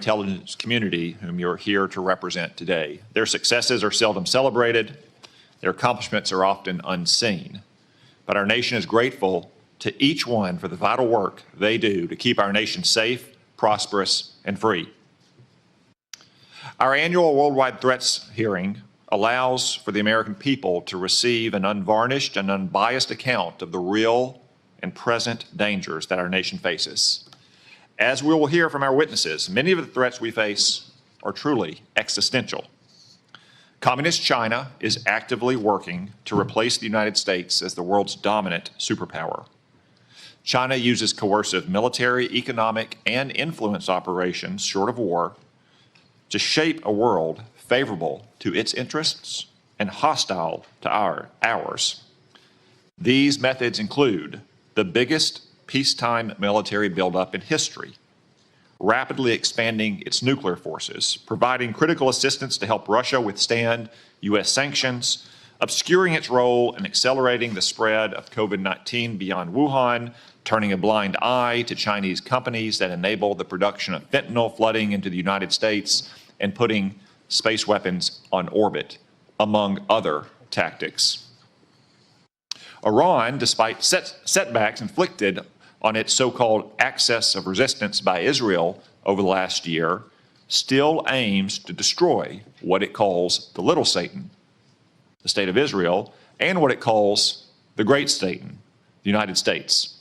intelligence community whom you're here to represent today. Their successes are seldom celebrated. Their accomplishments are often unseen. But our nation is grateful to each one for the vital work they do to keep our nation safe, prosperous, and free. Our annual Worldwide Threats hearing allows for the American people to receive an unvarnished and unbiased account of the real and present dangers that our nation faces. As we will hear from our witnesses, many of the threats we face are truly existential. Communist China is actively working to replace the United States as the world's dominant superpower. China uses coercive military, economic, and influence operations, short of war, to shape a world favorable to its interests and hostile to ours. These methods include the biggest peacetime military buildup in history, rapidly expanding its nuclear forces, providing critical assistance to help Russia withstand U.S. sanctions, obscuring its role in accelerating the spread of COVID-19 beyond Wuhan, turning a blind eye to Chinese companies that enable the production of fentanyl flooding into the United States, and putting space weapons on orbit, among other tactics. Iran, despite setbacks inflicted on its so-called axis of resistance by Israel over the last year, still aims to destroy what it calls the little Satan, the state of Israel, and what it calls the great Satan, the United States.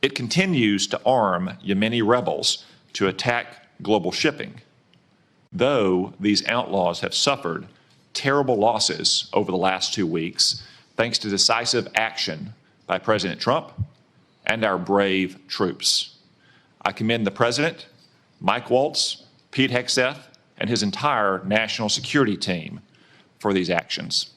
It continues to arm Yemeni rebels to attack global shipping, though these outlaws have suffered terrible losses over the last 2 weeks thanks to decisive action by President Trump and our brave troops. I commend the President, Mike Waltz, Pete Hegseth, and his entire national security team for these actions.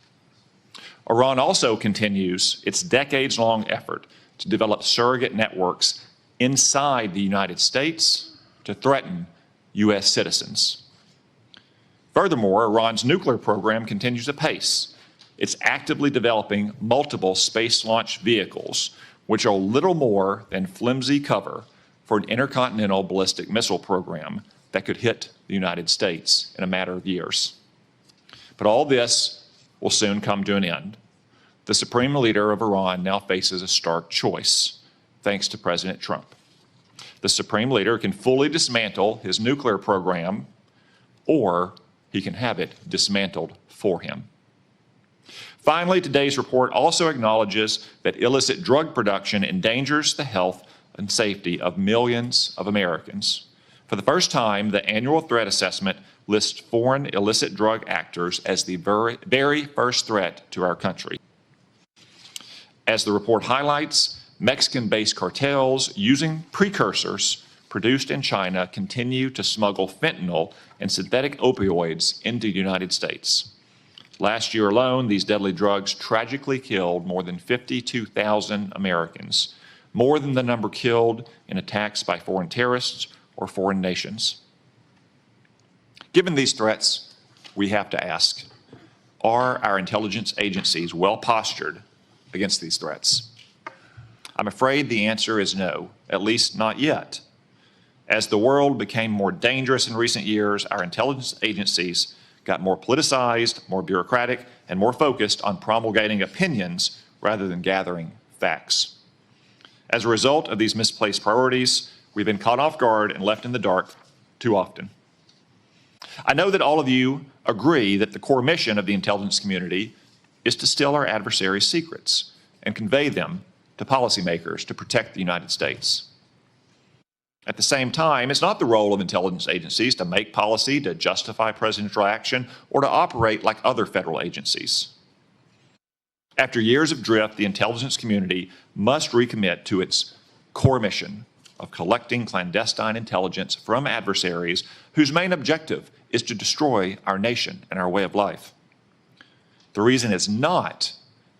Iran also continues its decades-long effort to develop surrogate networks inside the United States to threaten U.S. citizens. Furthermore, Iran's nuclear program continues apace. It's actively developing multiple space launch vehicles, which are little more than flimsy cover for an intercontinental ballistic missile program that could hit the United States in a matter of years. But all this will soon come to an end. The supreme leader of Iran now faces a stark choice, thanks to President Trump. The supreme leader can fully dismantle his nuclear program, or he can have it dismantled for him. Finally, today's report also acknowledges that illicit drug production endangers the health and safety of millions of Americans. For the first time, the annual threat assessment lists foreign illicit drug actors as the very first threat to our country. As the report highlights, Mexican-based cartels using precursors produced in China continue to smuggle fentanyl and synthetic opioids into the United States. Last year alone, these deadly drugs tragically killed more than 52,000 Americans, more than the number killed in attacks by foreign terrorists or foreign nations. Given these threats, we have to ask, are our intelligence agencies well postured against these threats? I'm afraid the answer is no, at least not yet. As the world became more dangerous in recent years, our intelligence agencies got more politicized, more bureaucratic, and more focused on promulgating opinions rather than gathering facts. As a result of these misplaced priorities, we've been caught off guard and left in the dark too often. I know that all of you agree that the core mission of the intelligence community is to steal our adversaries' secrets and convey them to policymakers to protect the United States. At the same time, it's not the role of intelligence agencies to make policy, to justify presidential action, or to operate like other federal agencies. After years of drift, the intelligence community must recommit to its core mission of collecting clandestine intelligence from adversaries whose main objective is to destroy our nation and our way of life. The reason is not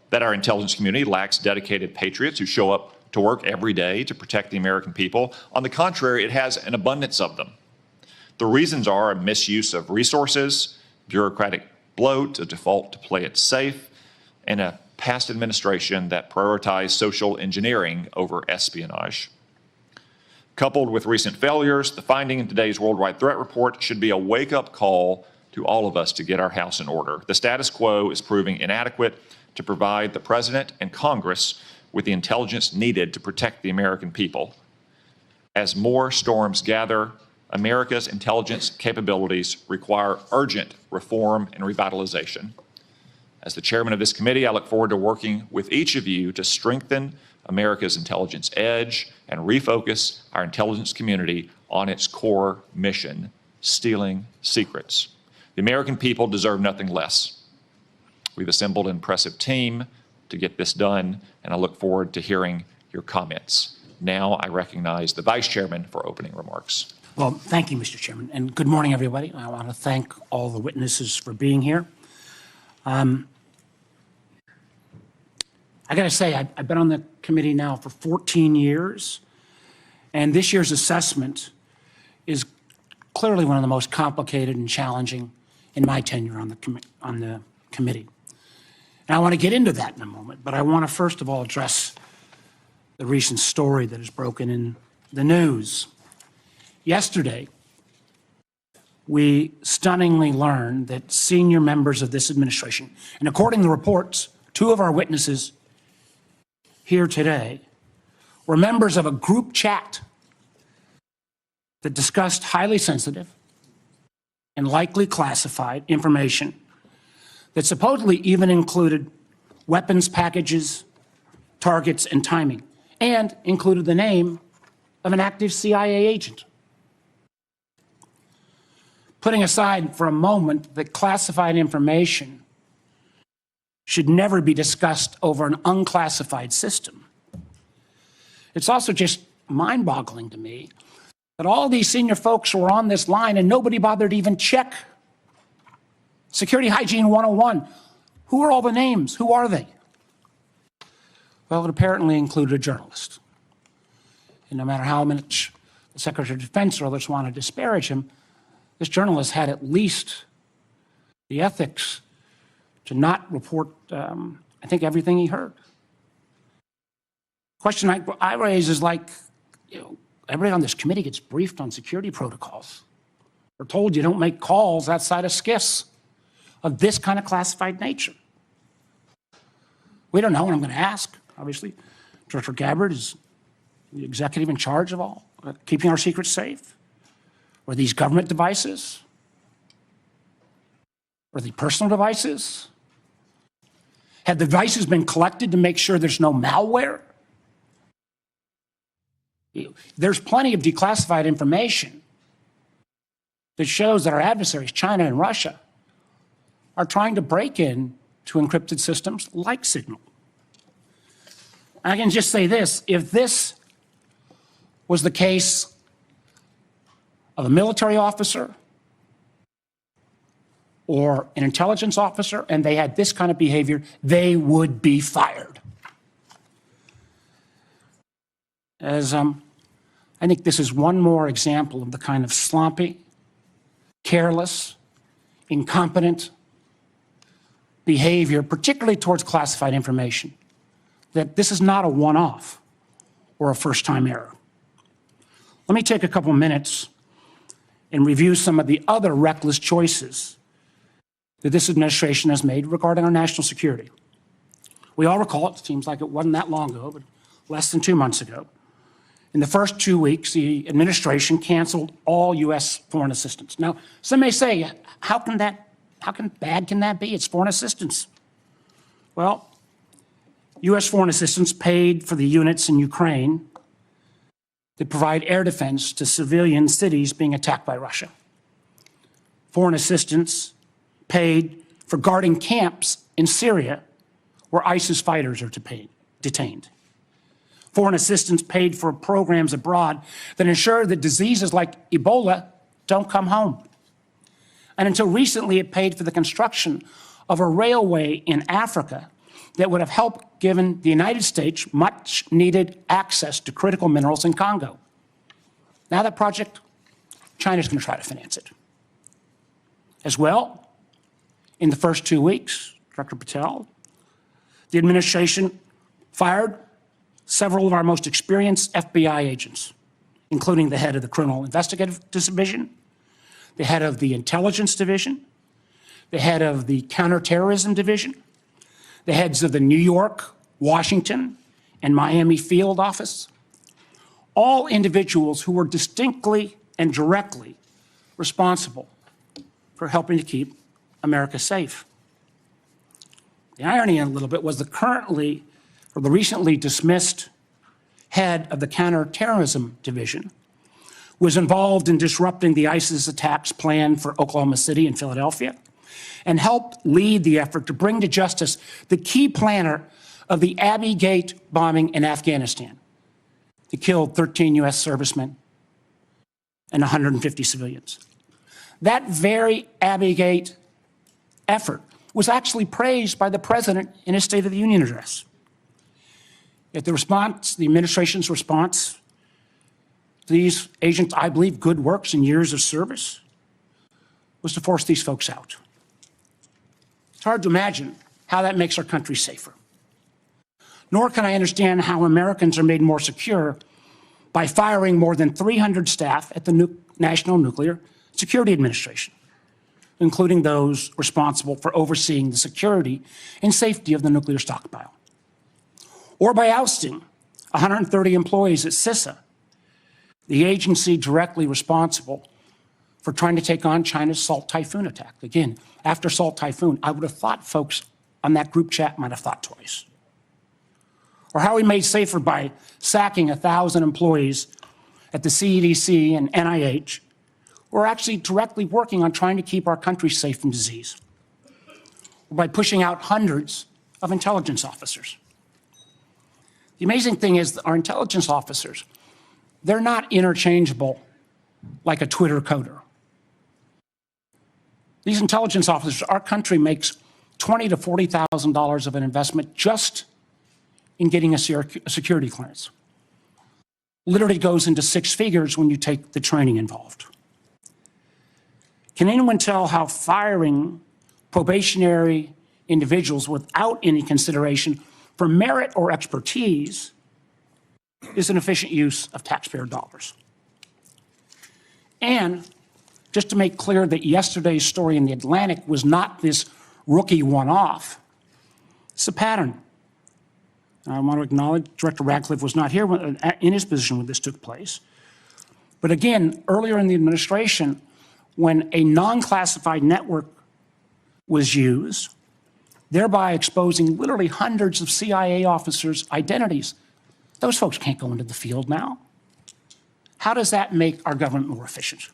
that our intelligence community lacks dedicated patriots who show up to work every day to protect the American people. On the contrary, it has an abundance of them. The reasons are a misuse of resources, bureaucratic bloat, a default to play it safe, and a past administration that prioritized social engineering over espionage. Coupled with recent failures, the finding in today's Worldwide Threat Report should be a wake-up call to all of us to get our house in order. The status quo is proving inadequate to provide the President and Congress with the intelligence needed to protect the American people. As more storms gather, America's intelligence capabilities require urgent reform and revitalization. As the chairman of this committee, I look forward to working with each of you to strengthen America's intelligence edge and refocus our intelligence community on its core mission, stealing secrets. The American people deserve nothing less. We've assembled an impressive team to get this done, and I look forward to hearing your comments. Now I recognize the Vice Chairman for opening remarks. Well, thank you, Mr. Chairman, and good morning, everybody. I want to thank all the witnesses for being here. I got to say, I've been on the committee now for 14 years, and this year's assessment is clearly one of the most complicated and challenging in my tenure on the committee. And I want to get into that in a moment, but I want to first of all address the recent story that has broken in the news. Yesterday, we stunningly learned that senior members of this administration, and according to reports, two of our witnesses here today were members of a group chat that discussed highly sensitive and likely classified information that supposedly even included weapons packages, targets, and timing, and included the name of an active CIA agent. Putting aside for a moment that classified information should never be discussed over an unclassified system, it's also just mind-boggling to me that all these senior folks were on this line and nobody bothered to even check Security Hygiene 101. Who are all the names? Who are they? Well, it apparently included a journalist. And no matter how much the Secretary of Defense or others want to disparage him, this journalist had at least the ethics to not report, I think, everything he heard. Question I raise is like, everybody on this committee gets briefed on security protocols. We're told you don't make calls outside of SCIFs of this kind of classified nature. We don't know, and I'm going to ask, obviously. Director Gabbard is the executive in charge of all, keeping our secrets safe. Were these government devices? Were they personal devices? Had the devices been collected to make sure there's no malware? There's plenty of declassified information that shows that our adversaries, China and Russia, are trying to break in to encrypted systems like Signal. I can just say this, if this was the case of a military officer or an intelligence officer and they had this kind of behavior, they would be fired. I think this is one more example of the kind of sloppy, careless, incompetent behavior, particularly towards classified information, that this is not a one-off or a first-time error. Let me take a couple minutes and review some of the other reckless choices that this administration has made regarding our national security. We all recall, it seems like it wasn't that long ago, but less than 2 months ago, in the first 2 weeks, the administration canceled all U.S. foreign assistance. Now, some may say, how bad can that be? It's foreign assistance. Well, U.S. foreign assistance paid for the units in Ukraine that provide air defense to civilian cities being attacked by Russia. Foreign assistance paid for guarding camps in Syria where ISIS fighters are detained. Foreign assistance paid for programs abroad that ensure that diseases like Ebola don't come home. And until recently, it paid for the construction of a railway in Africa that would have helped given the United States much needed access to critical minerals in Congo. Now that project, China's going to try to finance it. As well, in the first 2 weeks, Director Patel, the administration fired several of our most experienced FBI agents, including the head of the Criminal Investigative Division, the head of the Intelligence Division, the head of the Counterterrorism Division, the heads of the New York, Washington, and Miami field office, all individuals who were distinctly and directly responsible for helping to keep America safe. The irony a little bit was the recently dismissed head of the Counterterrorism Division was involved in disrupting the ISIS attacks planned for Oklahoma City and Philadelphia, and helped lead the effort to bring to justice the key planner of the Abbey Gate bombing in Afghanistan that killed 13 U.S. servicemen and 150 civilians. That very Abbey Gate effort was actually praised by the president in his State of the Union address. Yet the administration's response to these agents, I believe, good works and years of service, was to force these folks out. It's hard to imagine how that makes our country safer. Nor can I understand how Americans are made more secure by firing more than 300 staff at the National Nuclear Security Administration, including those responsible for overseeing the security and safety of the nuclear stockpile. Or by ousting 130 employees at FISA, the agency directly responsible for trying to take on China's Salt Typhoon attack. Again, after Salt Typhoon, I would have thought folks on that group chat might have thought twice. Or how we made safer by sacking 1,000 employees at the CDC and NIH who are actually directly working on trying to keep our country safe from disease. Or by pushing out hundreds of intelligence officers. The amazing thing is that our intelligence officers, they're not interchangeable like a Twitter coder. These intelligence officers, our country makes $20,000 to $40,000 of an investment just in getting a security clearance. Literally goes into six figures when you take the training involved. Can anyone tell how firing probationary individuals without any consideration for merit or expertise is an efficient use of taxpayer dollars? And just to make clear that yesterday's story in The Atlantic was not this rookie one-off, it's a pattern. I want to acknowledge Director Ratcliffe was not here in his position when this took place. But again, earlier in the administration, when a non-classified network was used, thereby exposing literally hundreds of CIA officers' identities, those folks can't go into the field now. How does that make our government more efficient?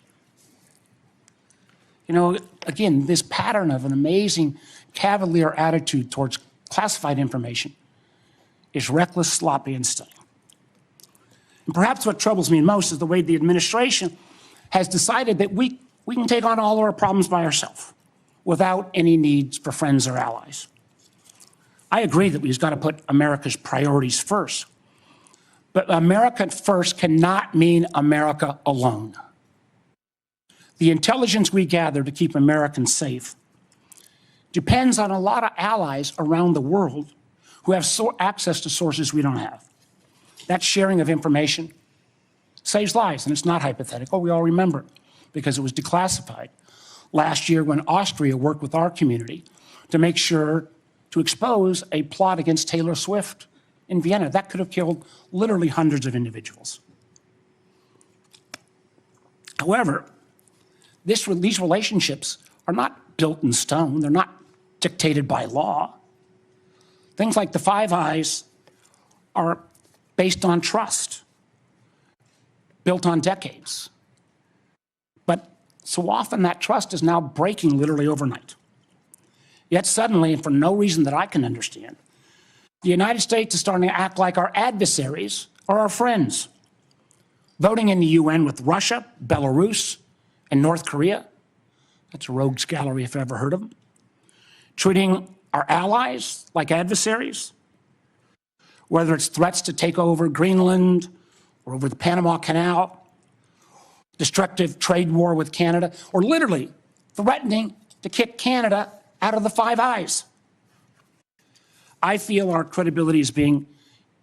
You know, again, this pattern of an amazing cavalier attitude towards classified information is reckless, sloppy, and stunning. And perhaps what troubles me most is the way the administration has decided that we can take on all of our problems by ourselves without any needs for friends or allies. I agree that we've got to put America's priorities first. But America first cannot mean America alone. The intelligence we gather to keep Americans safe depends on a lot of allies around the world who have access to sources we don't have. That sharing of information saves lives, and it's not hypothetical. We all remember, because it was declassified last year when Austria worked with our community to make sure to expose a plot against Taylor Swift in Vienna. That could have killed literally hundreds of individuals. However, these relationships are not built in stone. They're not dictated by law. Things like the Five Eyes are based on trust, built on decades. But so often that trust is now breaking literally overnight. Yet suddenly, and for no reason that I can understand, the United States is starting to act like our adversaries are our friends. Voting in the UN with Russia, Belarus, and North Korea. That's a rogues gallery if I've ever heard of them. Treating our allies like adversaries, whether it's threats to take over Greenland or over the Panama Canal, destructive trade war with Canada, or literally threatening to kick Canada out of the Five Eyes. I feel our credibility is being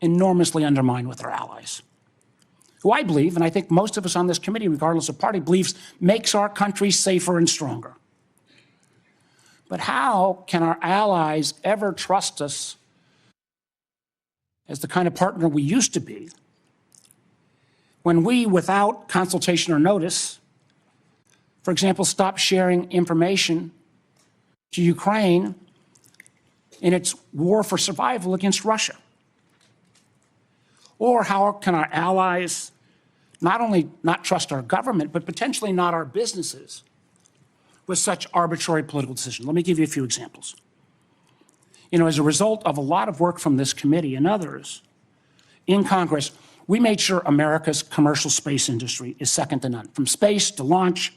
enormously undermined with our allies. who I believe, and I think most of us on this committee, regardless of party, believes makes our country safer and stronger. But how can our allies ever trust us as the kind of partner we used to be when we, without consultation or notice, for example, stop sharing information to Ukraine in its war for survival against Russia? Or how can our allies not only not trust our government, but potentially not our businesses with such arbitrary political decisions? Let me give you a few examples. As a result of a lot of work from this committee and others in Congress, we made sure America's commercial space industry is second to none. From space to launch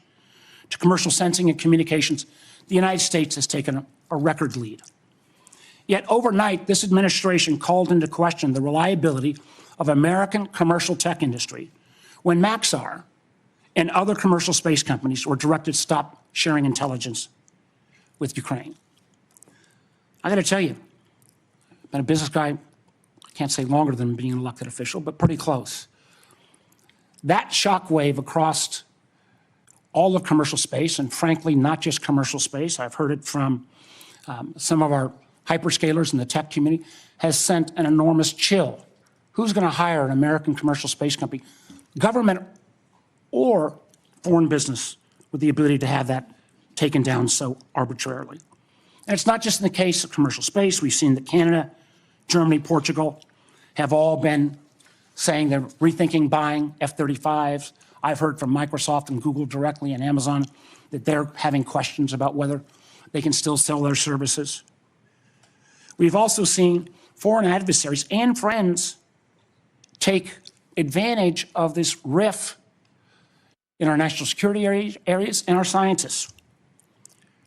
to commercial sensing and communications, the United States has taken a record lead. Yet overnight, this administration called into question the reliability of American commercial tech industry when Maxar and other commercial space companies were directed to stop sharing intelligence with Ukraine. I got to tell you, I've been a business guy, I can't say longer than being an elected official, but pretty close. That shockwave across all of commercial space, and frankly, not just commercial space, I've heard it from some of our hyperscalers in the tech community, has sent an enormous chill. Who's going to hire an American commercial space company, government or foreign business, with the ability to have that taken down so arbitrarily? And it's not just in the case of commercial space. We've seen that Canada, Germany, Portugal have all been saying they're rethinking buying F-35s. I've heard from Microsoft and Google directly and Amazon that they're having questions about whether they can still sell their services. We've also seen foreign adversaries and friends take advantage of this rift in our national security areas and our scientists.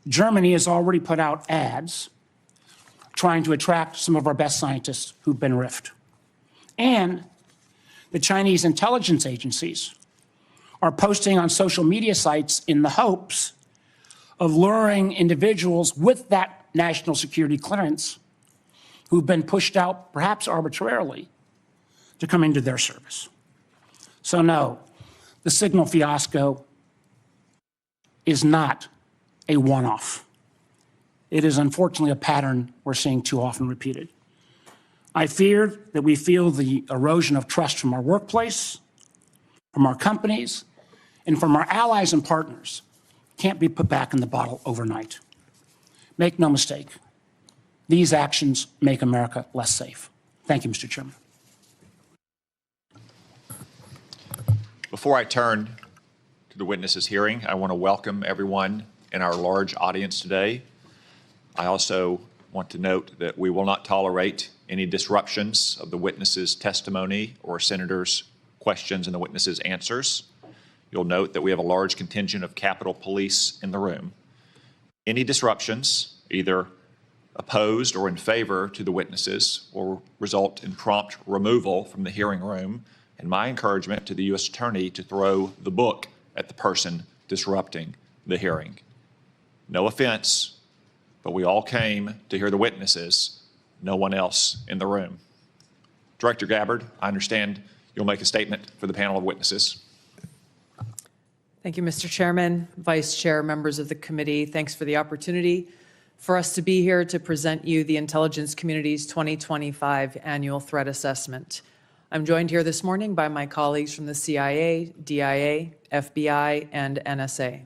Germany has already put out ads trying to attract some of our best scientists who've been rifted. And the Chinese intelligence agencies are posting on social media sites in the hopes of luring individuals with that national security clearance who've been pushed out, perhaps arbitrarily, to come into their service. So no, the signal fiasco is not a one-off. It is unfortunately a pattern we're seeing too often repeated. I fear that we feel the erosion of trust from our workplace, from our companies, and from our allies and partners can't be put back in the bottle overnight. Make no mistake, these actions make America less safe. Thank you, Mr. Chairman. Before I turn to the witnesses' hearing, I want to welcome everyone in our large audience today. I also want to note that we will not tolerate any disruptions of the witnesses' testimony or senators' questions and the witnesses' answers. You'll note that we have a large contingent of Capitol Police in the room. Any disruptions, either opposed or in favor to the witnesses, will result in prompt removal from the hearing room, and my encouragement to the U.S. Attorney to throw the book at the person disrupting the hearing. No offense, but we all came to hear the witnesses, no one else in the room. Director Gabbard, I understand you'll make a statement for the panel of witnesses. Thank you, Mr. Chairman, Vice Chair, members of the committee. Thanks for the opportunity for us to be here to present you the intelligence community's 2025 annual threat assessment. I'm joined here this morning by my colleagues from the CIA, DIA, FBI, and NSA.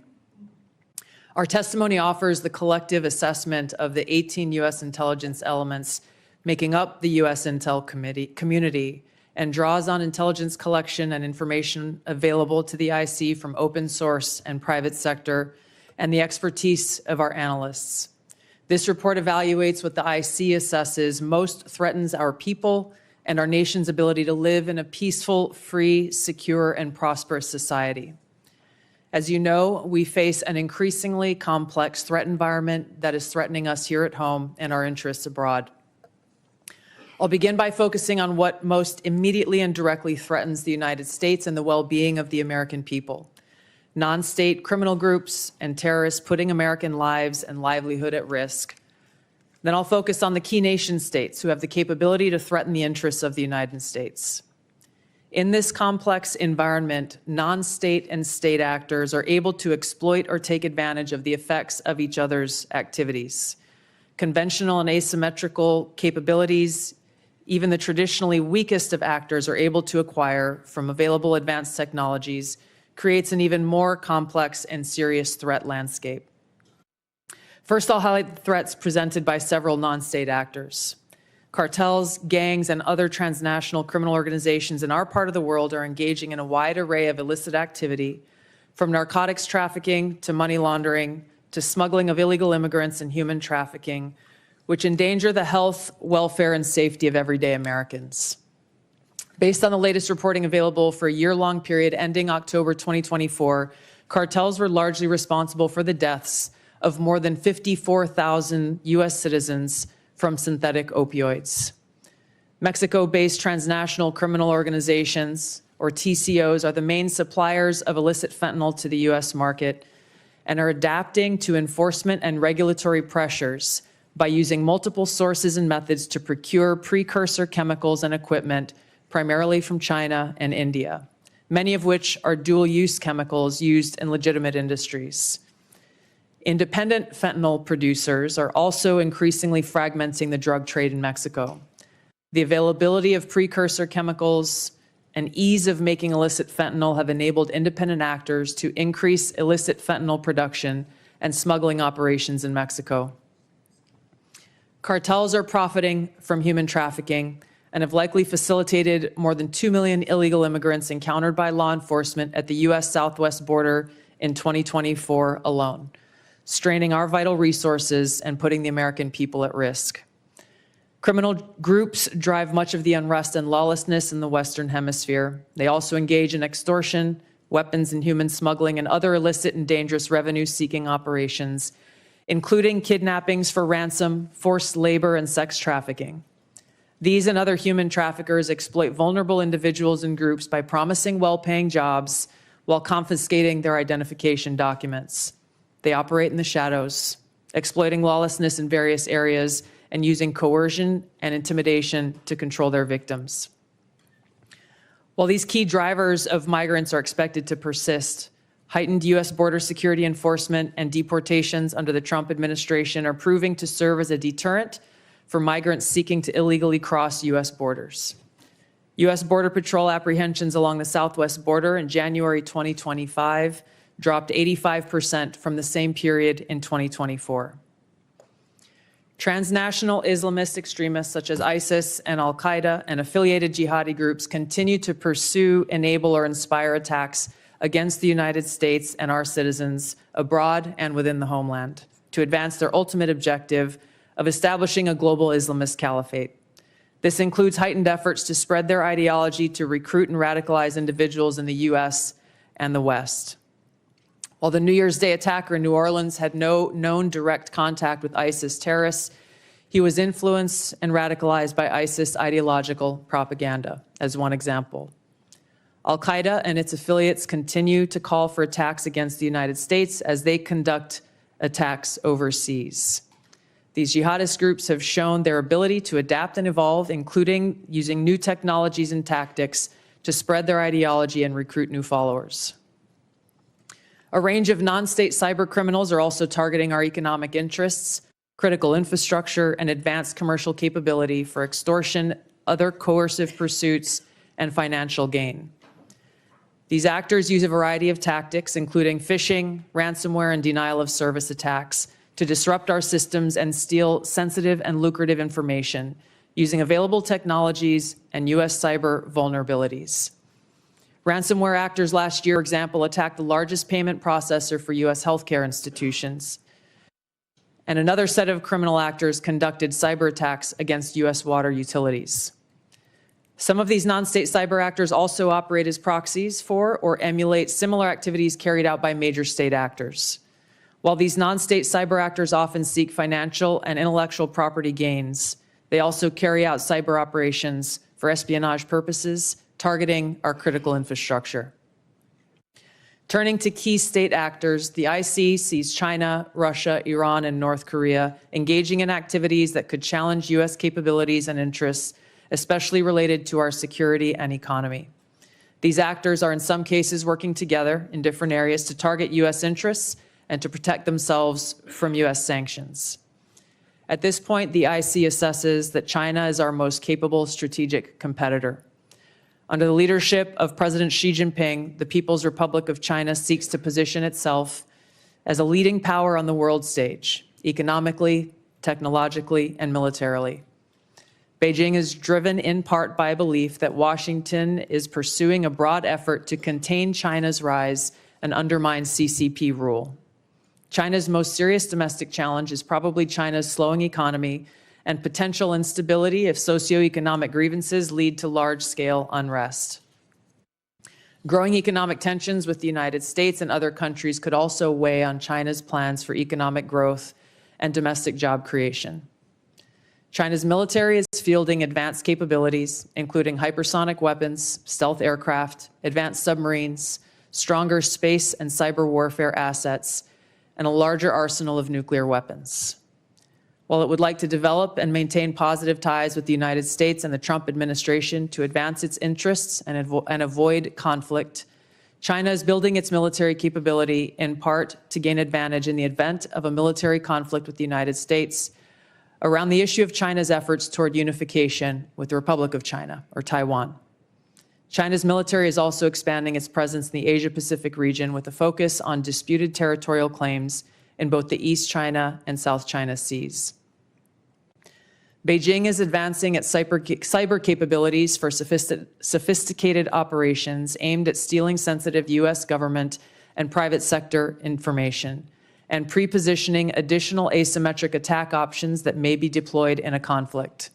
Our testimony offers the collective assessment of the 18 U.S. intelligence elements making up the U.S. Intel community and draws on intelligence collection and information available to the IC from open source and private sector and the expertise of our analysts. This report evaluates what the IC assesses most threatens our people and our nation's ability to live in a peaceful, free, secure, and prosperous society. As you know, we face an increasingly complex threat environment that is threatening us here at home and our interests abroad. I'll begin by focusing on what most immediately and directly threatens the United States and the well-being of the American people: non-state criminal groups and terrorists putting American lives and livelihood at risk. Then I'll focus on the key nation states who have the capability to threaten the interests of the United States. In this complex environment, non-state and state actors are able to exploit or take advantage of the effects of each other's activities. Conventional and asymmetrical capabilities, even the traditionally weakest of actors are able to acquire from available advanced technologies, creates an even more complex and serious threat landscape. First, I'll highlight the threats presented by several non-state actors. Cartels, gangs, and other transnational criminal organizations in our part of the world are engaging in a wide array of illicit activity, from narcotics trafficking to money laundering to smuggling of illegal immigrants and human trafficking, which endanger the health, welfare, and safety of everyday Americans. Based on the latest reporting available for a year-long period ending October 2024, cartels were largely responsible for the deaths of more than 54,000 U.S. citizens from synthetic opioids. Mexico-based transnational criminal organizations, or TCOs, are the main suppliers of illicit fentanyl to the U.S. market and are adapting to enforcement and regulatory pressures by using multiple sources and methods to procure precursor chemicals and equipment, primarily from China and India, many of which are dual-use chemicals used in legitimate industries. Independent fentanyl producers are also increasingly fragmenting the drug trade in Mexico. The availability of precursor chemicals and ease of making illicit fentanyl have enabled independent actors to increase illicit fentanyl production and smuggling operations in Mexico. Cartels are profiting from human trafficking and have likely facilitated more than 2 million illegal immigrants encountered by law enforcement at the U.S. southwest border in 2024 alone, straining our vital resources and putting the American people at risk. Criminal groups drive much of the unrest and lawlessness in the Western Hemisphere. They also engage in extortion, weapons and human smuggling, and other illicit and dangerous revenue-seeking operations, including kidnappings for ransom, forced labor, and sex trafficking. These and other human traffickers exploit vulnerable individuals and groups by promising well-paying jobs while confiscating their identification documents. They operate in the shadows, exploiting lawlessness in various areas and using coercion and intimidation to control their victims. While these key drivers of migrants are expected to persist, heightened U.S. border security enforcement and deportations under the Trump administration are proving to serve as a deterrent for migrants seeking to illegally cross U.S. borders. U.S. Border Patrol apprehensions along the southwest border in January 2025 dropped 85% from the same period in 2024. Transnational Islamist extremists such as ISIS and al-Qaeda and affiliated jihadi groups continue to pursue, enable, or inspire attacks against the United States and our citizens abroad and within the homeland to advance their ultimate objective of establishing a global Islamist caliphate. This includes heightened efforts to spread their ideology to recruit and radicalize individuals in the U.S. and the West. While the New Year's Day attacker in New Orleans had no known direct contact with ISIS terrorists, he was influenced and radicalized by ISIS ideological propaganda, as one example. Al-Qaeda and its affiliates continue to call for attacks against the United States as they conduct attacks overseas. These jihadist groups have shown their ability to adapt and evolve, including using new technologies and tactics to spread their ideology and recruit new followers. A range of non-state cyber criminals are also targeting our economic interests, critical infrastructure, and advanced commercial capability for extortion, other coercive pursuits, and financial gain. These actors use a variety of tactics, including phishing, ransomware, and denial of service attacks, to disrupt our systems and steal sensitive and lucrative information using available technologies and U.S. cyber vulnerabilities. Ransomware actors last year, for example, attacked the largest payment processor for U.S. healthcare institutions. And another set of criminal actors conducted cyber attacks against U.S. water utilities. Some of these non-state cyber actors also operate as proxies for or emulate similar activities carried out by major state actors. While these non-state cyber actors often seek financial and intellectual property gains, they also carry out cyber operations for espionage purposes, targeting our critical infrastructure. Turning to key state actors, the IC sees China, Russia, Iran, and North Korea engaging in activities that could challenge U.S. capabilities and interests, especially related to our security and economy. These actors are in some cases working together in different areas to target U.S. interests and to protect themselves from U.S. sanctions. At this point, the IC assesses that China is our most capable strategic competitor. Under the leadership of President Xi Jinping, the People's Republic of China seeks to position itself as a leading power on the world stage, economically, technologically, and militarily. Beijing is driven in part by a belief that Washington is pursuing a broad effort to contain China's rise and undermine CCP rule. China's most serious domestic challenge is probably China's slowing economy and potential instability if socioeconomic grievances lead to large-scale unrest. Growing economic tensions with the United States and other countries could also weigh on China's plans for economic growth and domestic job creation. China's military is fielding advanced capabilities, including hypersonic weapons, stealth aircraft, advanced submarines, stronger space and cyber warfare assets, and a larger arsenal of nuclear weapons. While it would like to develop and maintain positive ties with the United States and the Trump administration to advance its interests and avoid conflict, China is building its military capability in part to gain advantage in the event of a military conflict with the United States around the issue of China's efforts toward unification with the Republic of China, or Taiwan. China's military is also expanding its presence in the Asia-Pacific region with a focus on disputed territorial claims in both the East China and South China Seas. Beijing is advancing its cyber capabilities for sophisticated operations aimed at stealing sensitive U.S. government and private sector information and pre-positioning additional asymmetric attack options that may be deployed in a conflict.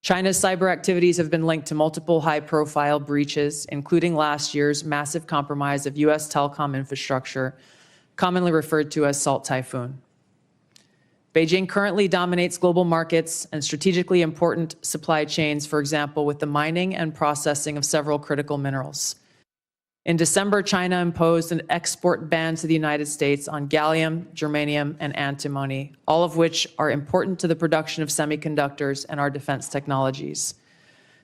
China's cyber activities have been linked to multiple high-profile breaches, including last year's massive compromise of U.S. telecom infrastructure, commonly referred to as Salt Typhoon. Beijing currently dominates global markets and strategically important supply chains, for example, with the mining and processing of several critical minerals. In December, China imposed an export ban to the United States on gallium, germanium, and antimony, all of which are important to the production of semiconductors and our defense technologies.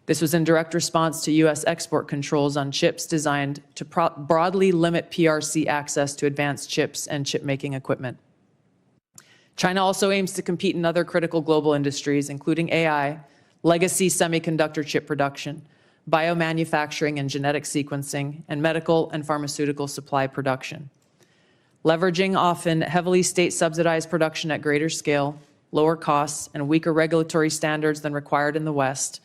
This was in direct response to U.S. export controls on chips designed to broadly limit PRC access to advanced chips and chip-making equipment. China also aims to compete in other critical global industries, including AI, legacy semiconductor chip production, biomanufacturing and genetic sequencing, and medical and pharmaceutical supply production. Leveraging often heavily state-subsidized production at greater scale, lower costs, and weaker regulatory standards than required in the West,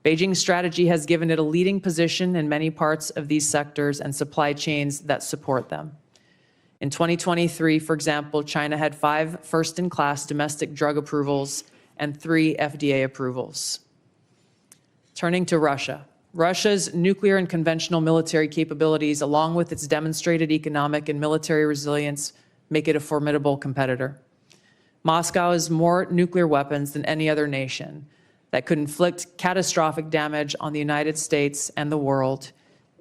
Beijing's strategy has given it a leading position in many parts of these sectors and supply chains that support them. In 2023, for example, China had 5 first-in-class domestic drug approvals and 3 FDA approvals. Turning to Russia. Russia's nuclear and conventional military capabilities, along with its demonstrated economic and military resilience, make it a formidable competitor. Moscow has more nuclear weapons than any other nation that could inflict catastrophic damage on the United States and the world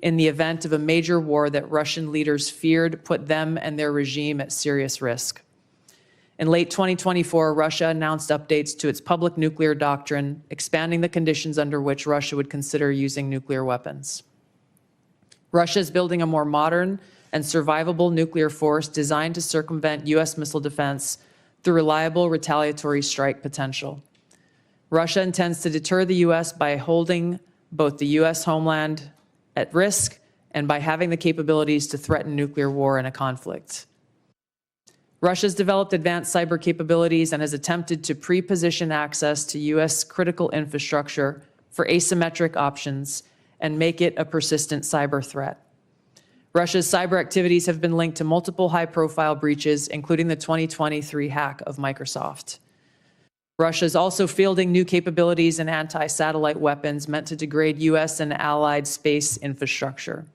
in the event of a major war that Russian leaders feared put them and their regime at serious risk. In late 2024, Russia announced updates to its public nuclear doctrine, expanding the conditions under which Russia would consider using nuclear weapons. Russia is building a more modern and survivable nuclear force designed to circumvent U.S. missile defense through reliable retaliatory strike potential. Russia intends to deter the U.S. by holding both the U.S. homeland at risk and by having the capabilities to threaten nuclear war in a conflict. Russia's developed advanced cyber capabilities and has attempted to pre-position access to U.S. critical infrastructure for asymmetric options and make it a persistent cyber threat. Russia's cyber activities have been linked to multiple high-profile breaches, including the 2023 hack of Microsoft. Russia is also fielding new capabilities in anti-satellite weapons meant to degrade U.S. and allied space infrastructure.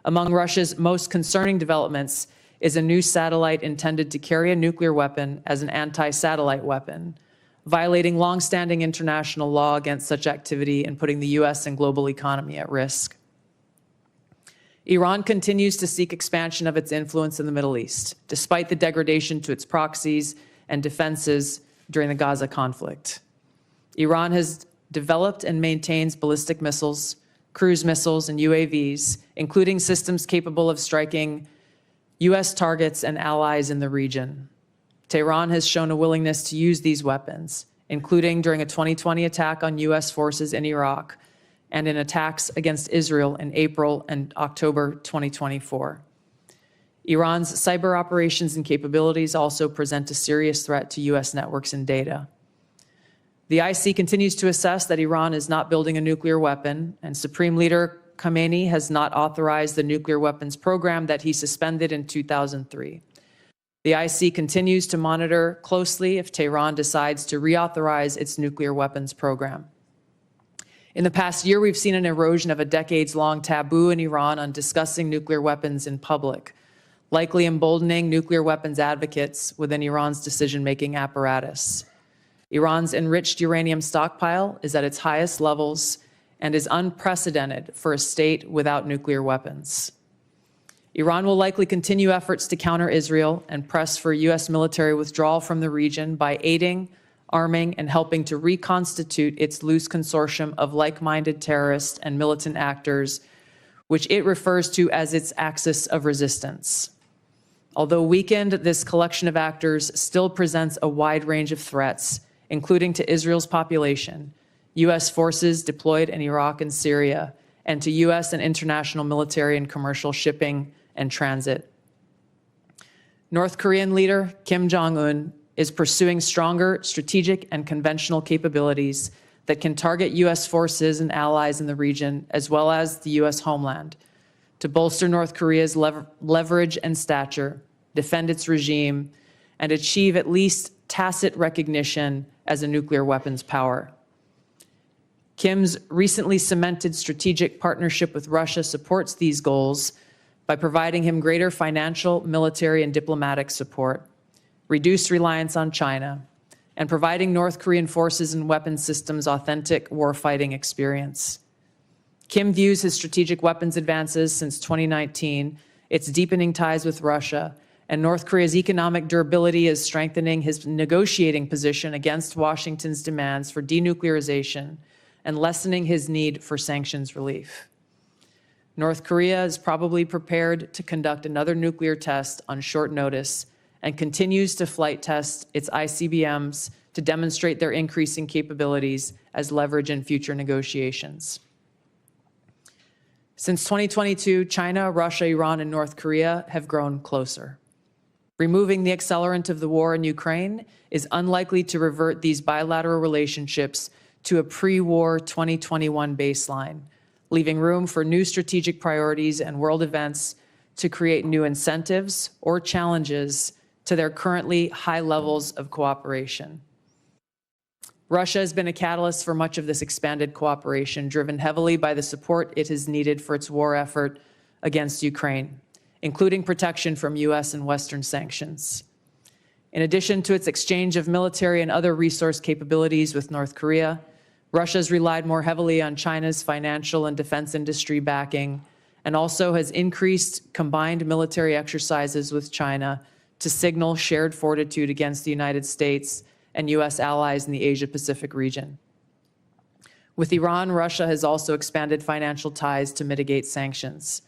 Among Russia's most concerning developments is a new satellite intended to carry a nuclear weapon as an anti-satellite weapon, violating long-standing international law against such activity and putting the U.S. and global economy at risk. Iran continues to seek expansion of its influence in the Middle East, despite the degradation to its proxies and defenses during the Gaza conflict. Iran has developed and maintains ballistic missiles, cruise missiles, and UAVs, including systems capable of striking U.S. targets and allies in the region. Tehran has shown a willingness to use these weapons, including during a 2020 attack on U.S. forces in Iraq and in attacks against Israel in April and October 2024. Iran's cyber operations and capabilities also present a serious threat to U.S. networks and data. The IC continues to assess that Iran is not building a nuclear weapon, and Supreme Leader Khamenei has not authorized the nuclear weapons program that he suspended in 2003. The IC continues to monitor closely if Tehran decides to reauthorize its nuclear weapons program. In the past year, we've seen an erosion of a decades-long taboo in Iran on discussing nuclear weapons in public, likely emboldening nuclear weapons advocates within Iran's decision-making apparatus. Iran's enriched uranium stockpile is at its highest levels and is unprecedented for a state without nuclear weapons. Iran will likely continue efforts to counter Israel and press for U.S. military withdrawal from the region by aiding, arming, and helping to reconstitute its loose consortium of like-minded terrorists and militant actors, which it refers to as its axis of resistance. Although weakened, this collection of actors still presents a wide range of threats, including to Israel's population, U.S. forces deployed in Iraq and Syria, and to U.S. and international military and commercial shipping and transit. North Korean leader Kim Jong-un is pursuing stronger strategic and conventional capabilities that can target U.S. forces and allies in the region, as well as the U.S. homeland, to bolster North Korea's leverage and stature, defend its regime, and achieve at least tacit recognition as a nuclear weapons power. Kim's recently cemented strategic partnership with Russia supports these goals by providing him greater financial, military, and diplomatic support, reduced reliance on China, and providing North Korean forces and weapons systems authentic warfighting experience. Kim views his strategic weapons advances since 2019, its deepening ties with Russia, and North Korea's economic durability is strengthening his negotiating position against Washington's demands for denuclearization and lessening his need for sanctions relief. North Korea is probably prepared to conduct another nuclear test on short notice and continues to flight test its ICBMs to demonstrate their increasing capabilities as leverage in future negotiations. Since 2022, China, Russia, Iran, and North Korea have grown closer. Removing the accelerant of the war in Ukraine is unlikely to revert these bilateral relationships to a pre-war 2021 baseline, leaving room for new strategic priorities and world events to create new incentives or challenges to their currently high levels of cooperation. Russia has been a catalyst for much of this expanded cooperation, driven heavily by the support it has needed for its war effort against Ukraine, including protection from U.S. and Western sanctions. In addition to its exchange of military and other resource capabilities with North Korea, Russia has relied more heavily on China's financial and defense industry backing, and also has increased combined military exercises with China to signal shared fortitude against the United States and U.S. allies in the Asia-Pacific region. With Iran, Russia has also expanded financial ties to mitigate sanctions.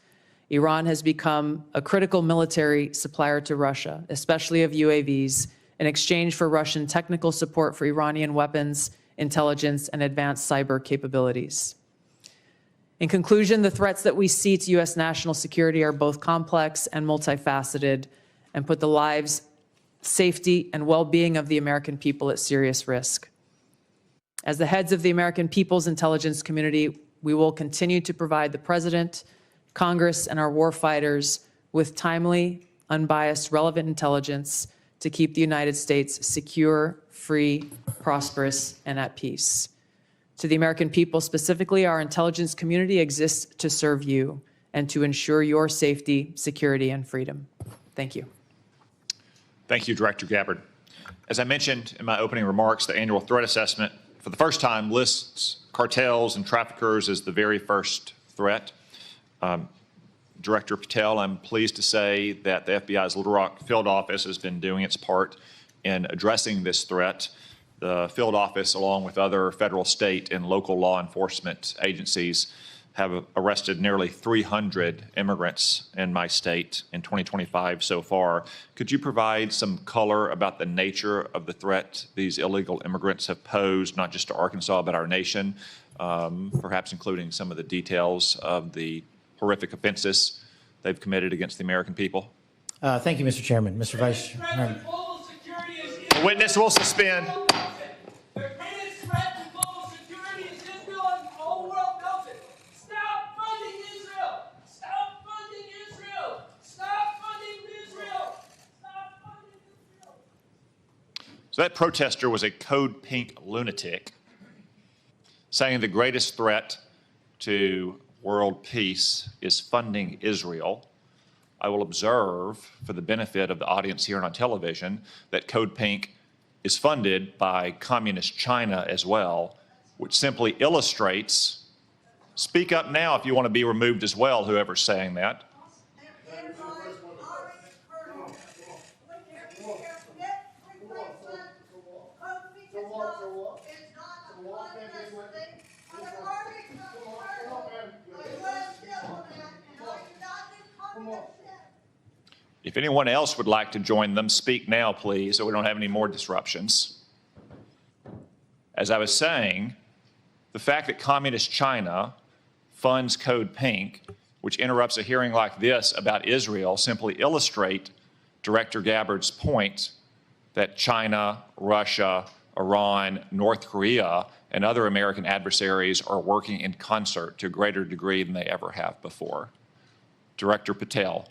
Iran has become a critical military supplier to Russia, especially of UAVs, in exchange for Russian technical support for Iranian weapons, intelligence, and advanced cyber capabilities. In conclusion, the threats that we see to U.S. national security are both complex and multifaceted and put the lives, safety, and well-being of the American people at serious risk. As the heads of the American people's intelligence community, we will continue to provide the President, Congress, and our warfighters with timely, unbiased, relevant intelligence to keep the United States secure, free, prosperous, and at peace. To the American people specifically, our intelligence community exists to serve you and to ensure your safety, security, and freedom. Thank you. Thank you, Director Gabbard. As I mentioned in my opening remarks, the annual threat assessment for the first time lists cartels and traffickers as the very first threat. Director Patel, I'm pleased to say that the FBI's Little Rock field office has been doing its part in addressing this threat. The field office, along with other federal, state, and local law enforcement agencies, have arrested nearly 300 immigrants in my state in 2025 so far. Could you provide some color about the nature of the threat these illegal immigrants have posed, not just to Arkansas, but our nation, perhaps including some of the details of the horrific offenses they've committed against the American people? Thank you, Mr. Chairman. Mr. Vice Chairman. The witness will suspend. The greatest threat to global security is Israel, and the whole world knows it. Stop funding Israel! Stop funding Israel! Stop funding Israel! Stop funding Israel! So that protester was a Code Pink lunatic saying the greatest threat to world peace is funding Israel. I will observe, for the benefit of the audience here on television, that Code Pink is funded by Communist China as well, which simply illustrates, speak up now if you want to be removed as well, whoever's saying that. If anyone else would like to join them, speak now, please, so we don't have any more disruptions. As I was saying, the fact that Communist China funds Code Pink, which interrupts a hearing like this about Israel, simply illustrate Director Gabbard's point that China, Russia, Iran, North Korea, and other American adversaries are working in concert to a greater degree than they ever have before. Director Patel,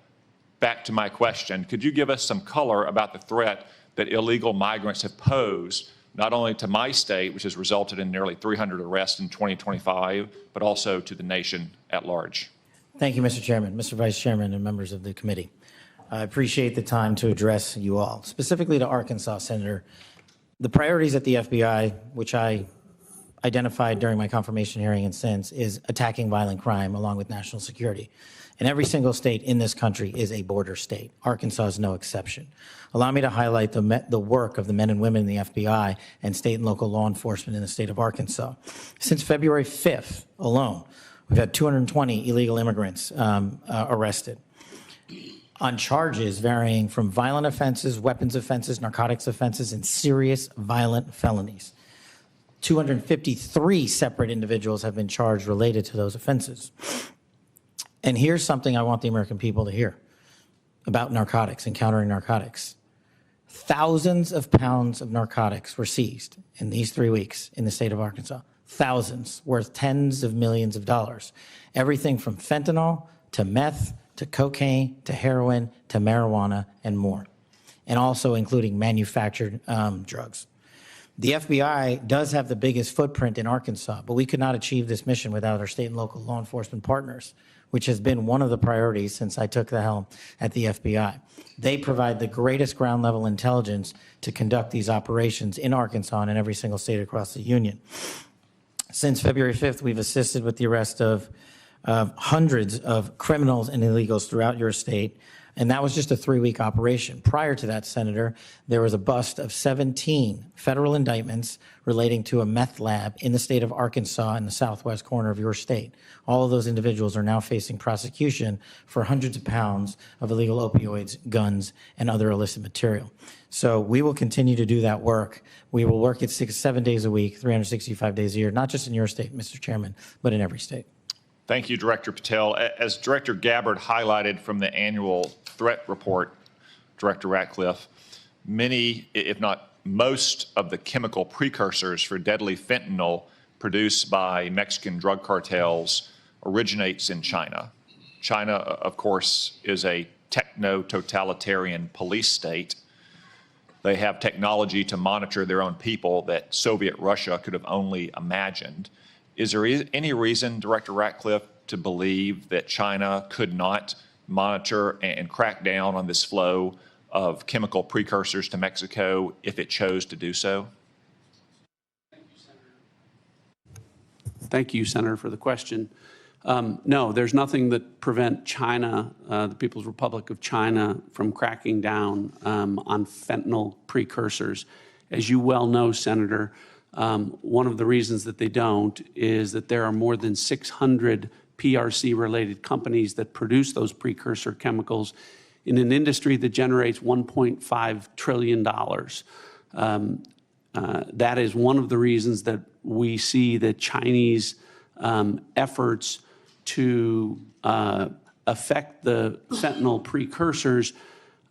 back to my question, could you give us some color about the threat that illegal migrants have posed, not only to my state, which has resulted in nearly 300 arrests in 2025, but also to the nation at large? Thank you, Mr. Chairman, Mr. Vice Chairman, and members of the committee. I appreciate the time to address you all. Specifically to Arkansas, Senator, the priorities at the FBI, which I identified during my confirmation hearing and since, is attacking violent crime along with national security. And every single state in this country is a border state. Arkansas is no exception. Allow me to highlight the work of the men and women in the FBI and state and local law enforcement in the state of Arkansas. Since February 5th alone, we've had 220 illegal immigrants arrested on charges varying from violent offenses, weapons offenses, narcotics offenses, and serious violent felonies. 253 separate individuals have been charged related to those offenses. And here's something I want the American people to hear about narcotics and countering narcotics. Thousands of pounds of narcotics were seized in these 3 weeks in the state of Arkansas. Thousands, worth tens of millions of dollars. Everything from fentanyl to meth to cocaine to heroin to marijuana and more. And also including manufactured drugs. The FBI does have the biggest footprint in Arkansas, but we could not achieve this mission without our state and local law enforcement partners, which has been one of the priorities since I took the helm at the FBI. They provide the greatest ground level intelligence to conduct these operations in Arkansas and in every single state across the union. Since February 5th, we've assisted with the arrest of hundreds of criminals and illegals throughout your state, and that was just a 3-week operation. Prior to that, Senator, there was a bust of 17 federal indictments relating to a meth lab in the state of Arkansas in the southwest corner of your state. All of those individuals are now facing prosecution for hundreds of pounds of illegal opioids, guns, and other illicit material. So we will continue to do that work. We will work it 7 days a week, 365 days a year, not just in your state, Mr. Chairman, but in every state. Thank you, Director Patel. As Director Gabbard highlighted from the annual threat report, Director Ratcliffe, many, if not most, of the chemical precursors for deadly fentanyl produced by Mexican drug cartels originates in China. China, of course, is a techno-totalitarian police state. They have technology to monitor their own people that Soviet Russia could have only imagined. Is there any reason, Director Ratcliffe, to believe that China could not monitor and crack down on this flow of chemical precursors to Mexico if it chose to do so? Thank you, Senator, for the question. No, there's nothing that prevent China, the People's Republic of China, from cracking down on fentanyl precursors. As you well know, Senator, one of the reasons that they don't is that there are more than 600 PRC-related companies that produce those precursor chemicals in an industry that generates $1.5 trillion. That is one of the reasons that we see the Chinese efforts to affect the fentanyl precursors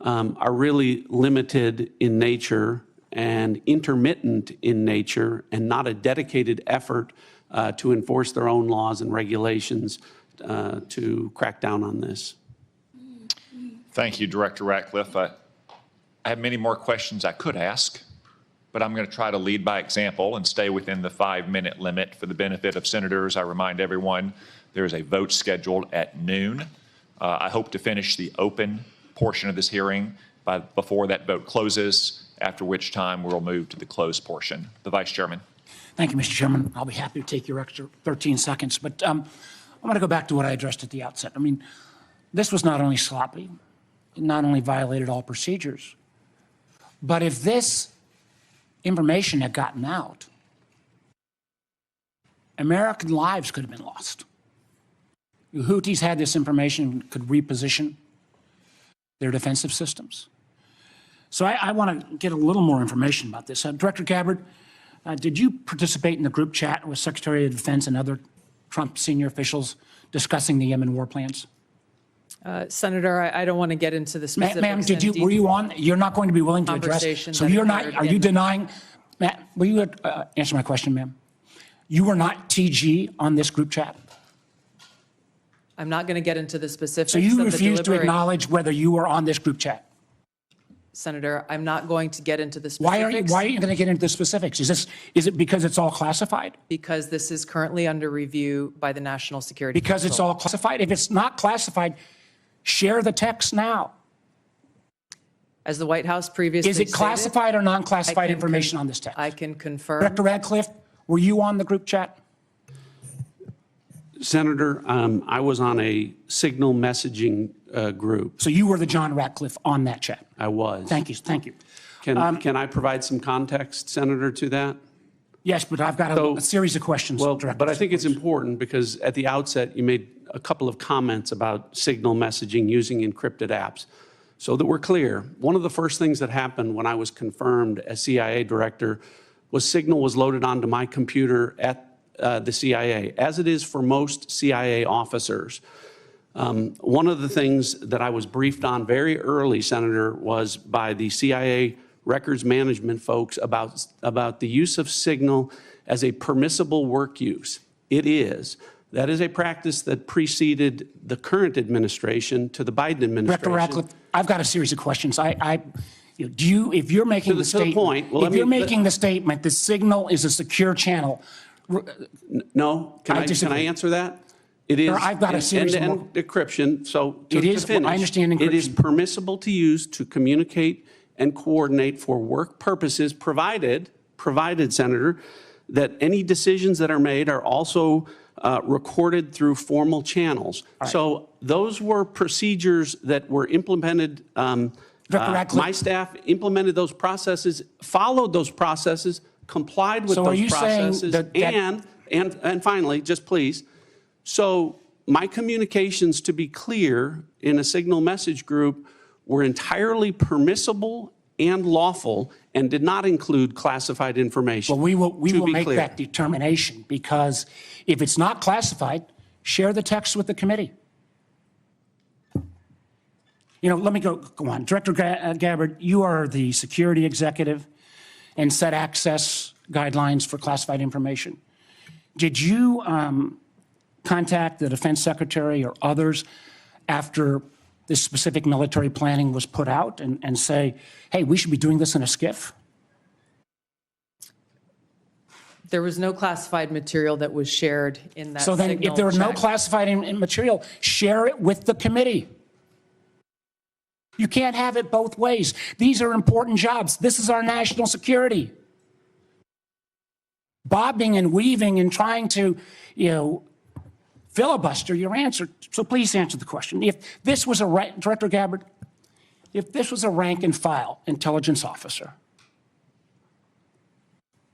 are really limited in nature and intermittent in nature, and not a dedicated effort to enforce their own laws and regulations to crack down on this. Thank you, Director Ratcliffe. I have many more questions I could ask, but I'm going to try to lead by example and stay within the 5-minute limit for the benefit of senators. I remind everyone there is a vote scheduled at noon. I hope to finish the open portion of this hearing before that vote closes, after which time we'll move to the closed portion. The Vice Chairman. Thank you, Mr. Chairman. I'll be happy to take your extra 13 seconds, but I want to go back to what I addressed at the outset. I mean, this was not only sloppy, it not only violated all procedures, but if this information had gotten out, American lives could have been lost. The Houthis had this information, could reposition their defensive systems. So I want to get a little more information about this. Director Gabbard, did you participate in the group chat with Secretary of Defense and other Trump senior officials discussing the Yemen war plans? Senator, I don't want to get into the specifics. Ma'am, were you on? You're not going to be willing to address? So you're not, are you denying? Matt, will you answer my question, ma'am? You were not TG on this group chat? I'm not going to get into the specifics. So you refuse to acknowledge whether you were on this group chat? Senator, I'm not going to get into the specifics. Why are you going to get into the specifics? Is it because it's all classified? Because this is currently under review by the National Security Because Council. it's all classified? If it's not classified, share the text now. As the White House previously Is it classified or non-classified information on this text? I can confirm. Director Radcliffe, were you on the group chat? Senator, I was on a signal messaging group. So you were the John Ratcliffe on that chat? I was. Thank you, thank you. Can I provide some context, Senator, to that? Yes, but I've got a series of questions. Well, Director. but I think it's important because at the outset, you made a couple of comments about signal messaging using encrypted apps. So that we're clear, one of the first things that happened when I was confirmed as CIA director was signal was loaded onto my computer at the CIA, as it is for most CIA officers. One of the things that I was briefed on very early, Senator, was by the CIA records management folks about the use of signal as a permissible work use. It is. That is a practice that preceded the current administration to the Biden administration. Director Ratcliffe, I've got a series of questions. If you're making the statement, if you're making the statement, the signal is a secure channel. No, can I answer that? It is I've got a series of end-to-end encryption. So It is, to finish, I understand encryption. it is permissible to use to communicate and coordinate for work purposes, provided, Senator, that any decisions that are made are also recorded through formal channels. Right. So those were procedures that were implemented. My staff implemented those processes, followed those processes, complied with those processes, and finally, just please, so my communications, to be clear, in a signal message group were entirely permissible and lawful and did not include classified information. Well, we will make that determination, because if it's not classified, share the text with the committee. You know, let me go on. Director Gabbard, you are the security executive and set access guidelines for classified information. Did you contact the defense secretary or others after this specific military planning was put out and say, hey, we should be doing this in a SCIF? There was no classified material that was shared in that So then if there was no classified material, share it with the committee. You can't have it both ways. These are important jobs. This is our national security. Bobbing and weaving and trying to, filibuster your answer. So please answer the question. If this was Director Gabbard, if this was a rank and file intelligence officer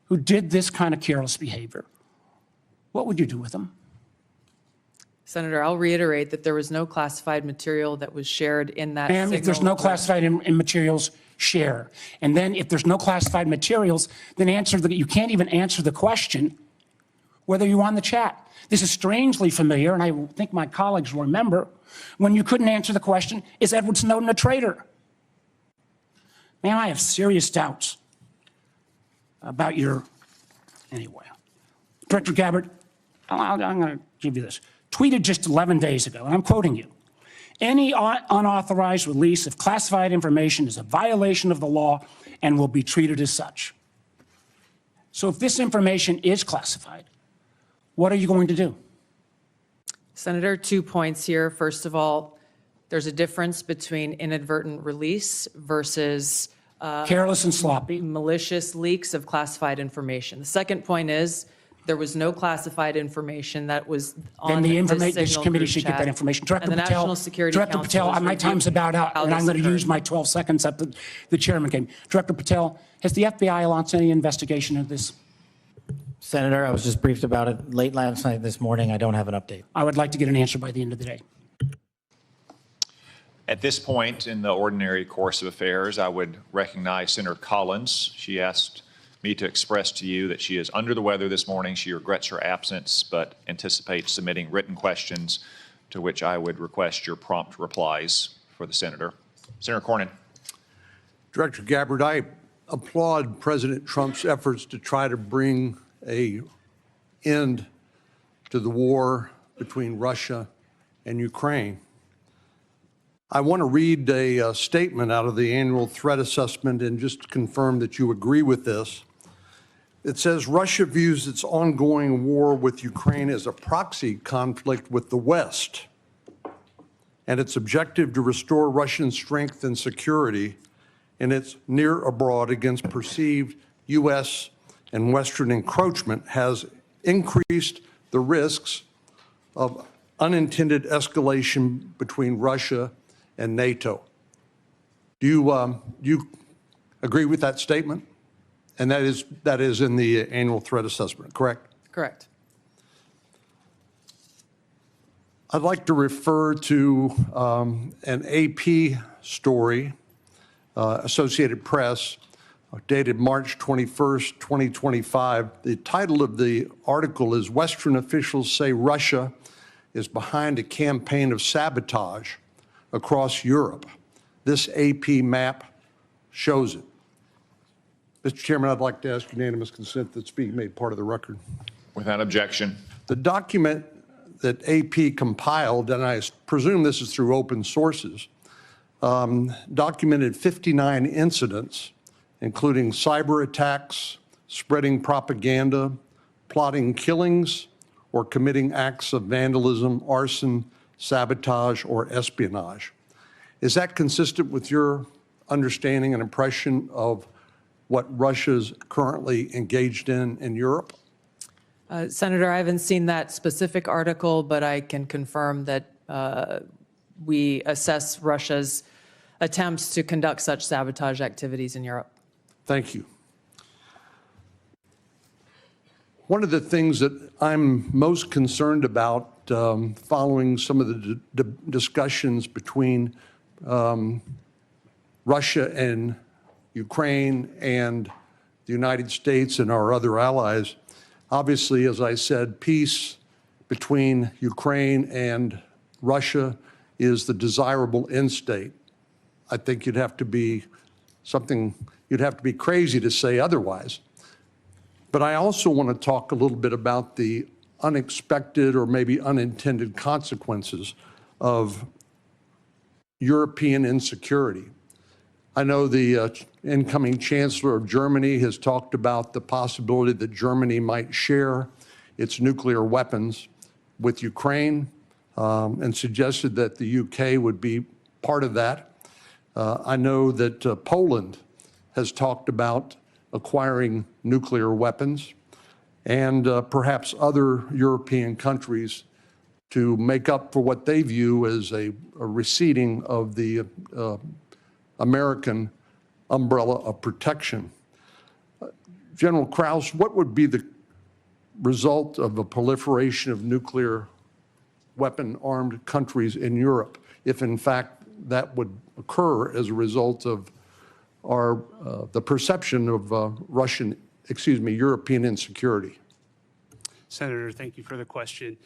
who did this kind of careless behavior, what would you do with them? Senator, I'll reiterate that there was no classified material that was shared in that Ma'am, if there's no signal. classified in materials, share. And then if there's no classified materials, then you can't even answer the question whether you won the chat. This is strangely familiar, and I think my colleagues will remember, when you couldn't answer the question, is Edward Snowden a traitor? Ma'am, I have serious doubts about anyway. Director Gabbard, I'm going to give you this. Tweeted just 11 days ago, and I'm quoting you. Any unauthorized release of classified information is a violation of the law and will be treated as such. So if this information is classified, what are you going to do? Senator, 2 points here. First of all, there's a difference between inadvertent release versus Careless and sloppy. malicious leaks of classified information. The second point is there was no classified information that was on Then this this signal committee group should get chat. that information. Director And the Patel, National Security Director Council Patel, is my time's reviewing about out, how and I'm this going to use occurred. my 12 seconds that the chairman gave me. Director Patel, has the FBI launched any investigation of this? Senator, I was just briefed about it late last night, this morning. I don't have an update. I would like to get an answer by the end of the day. At this point in the ordinary course of affairs, I would recognize Senator Collins. She asked me to express to you that she is under the weather this morning. She regrets her absence, but anticipates submitting written questions to which I would request your prompt replies for the senator. Senator Cornyn. Director Gabbard, I applaud President Trump's efforts to try to bring an end to the war between Russia and Ukraine. I want to read a statement out of the annual threat assessment and just confirm that you agree with this. It says Russia views its ongoing war with Ukraine as a proxy conflict with the West, and its objective to restore Russian strength and security in its near abroad against perceived U.S. and Western encroachment has increased the risks of unintended escalation between Russia and NATO. Do you agree with that statement? And that is in the annual threat assessment, correct? Correct. I'd like to refer to an AP story, Associated Press, dated March 21st, 2025. The title of the article is "Western Officials Say Russia is Behind a Campaign of Sabotage Across Europe." This AP map shows it. Mr. Chairman, I'd like to ask unanimous consent that it's being made part of the record. Without objection. The document that AP compiled, and I presume this is through open sources, documented 59 incidents, including cyber attacks, spreading propaganda, plotting killings, or committing acts of vandalism, arson, sabotage, or espionage. Is that consistent with your understanding and impression of what Russia's currently engaged in Europe? Senator, I haven't seen that specific article, but I can confirm that we assess Russia's attempts to conduct such sabotage activities in Europe. Thank you. One of the things that I'm most concerned about following some of the discussions between Russia and Ukraine and the United States and our other allies, obviously, as I said, peace between Ukraine and Russia is the desirable end state. I think you'd have to be crazy to say otherwise. But I also want to talk a little bit about the unexpected or maybe unintended consequences of European insecurity. I know the incoming Chancellor of Germany has talked about the possibility that Germany might share its nuclear weapons with Ukraine and suggested that the UK would be part of that. I know that Poland has talked about acquiring nuclear weapons, and perhaps other European countries to make up for what they view as a receding of the American umbrella of protection. General Krause, what would be the result of a proliferation of nuclear weapon-armed countries in Europe, if in fact that would occur as a result of the perception of European insecurity? Senator, thank you for the question.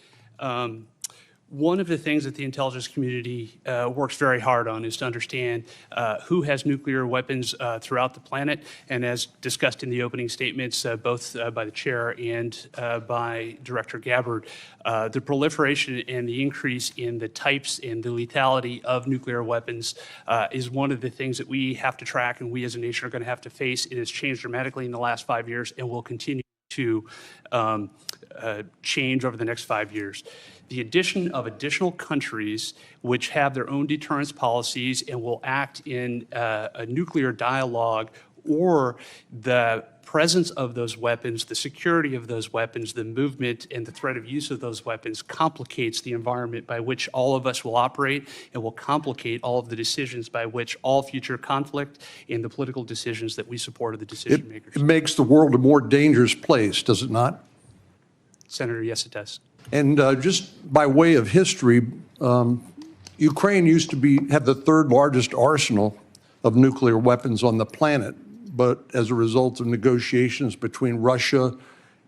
One of the things that the intelligence community works very hard on is to understand who has nuclear weapons throughout the planet. And as discussed in the opening statements, both by the chair and by Director Gabbard, the proliferation and the increase in the types and the lethality of nuclear weapons is one of the things that we have to track and we as a nation are going to have to face. It has changed dramatically in the last 5 years and will continue to change over the next 5 years. The addition of additional countries which have their own deterrence policies and will act in a nuclear dialogue, or the presence of those weapons, the security of those weapons, the movement and the threat of use of those weapons complicates the environment by which all of us will operate and will complicate all of the decisions by which all future conflict and the political decisions that we support of the decision makers. It makes the world a more dangerous place, does it not? Senator, yes, it does. And just by way of history, Ukraine used to have the third largest arsenal of nuclear weapons on the planet. But as a result of negotiations between Russia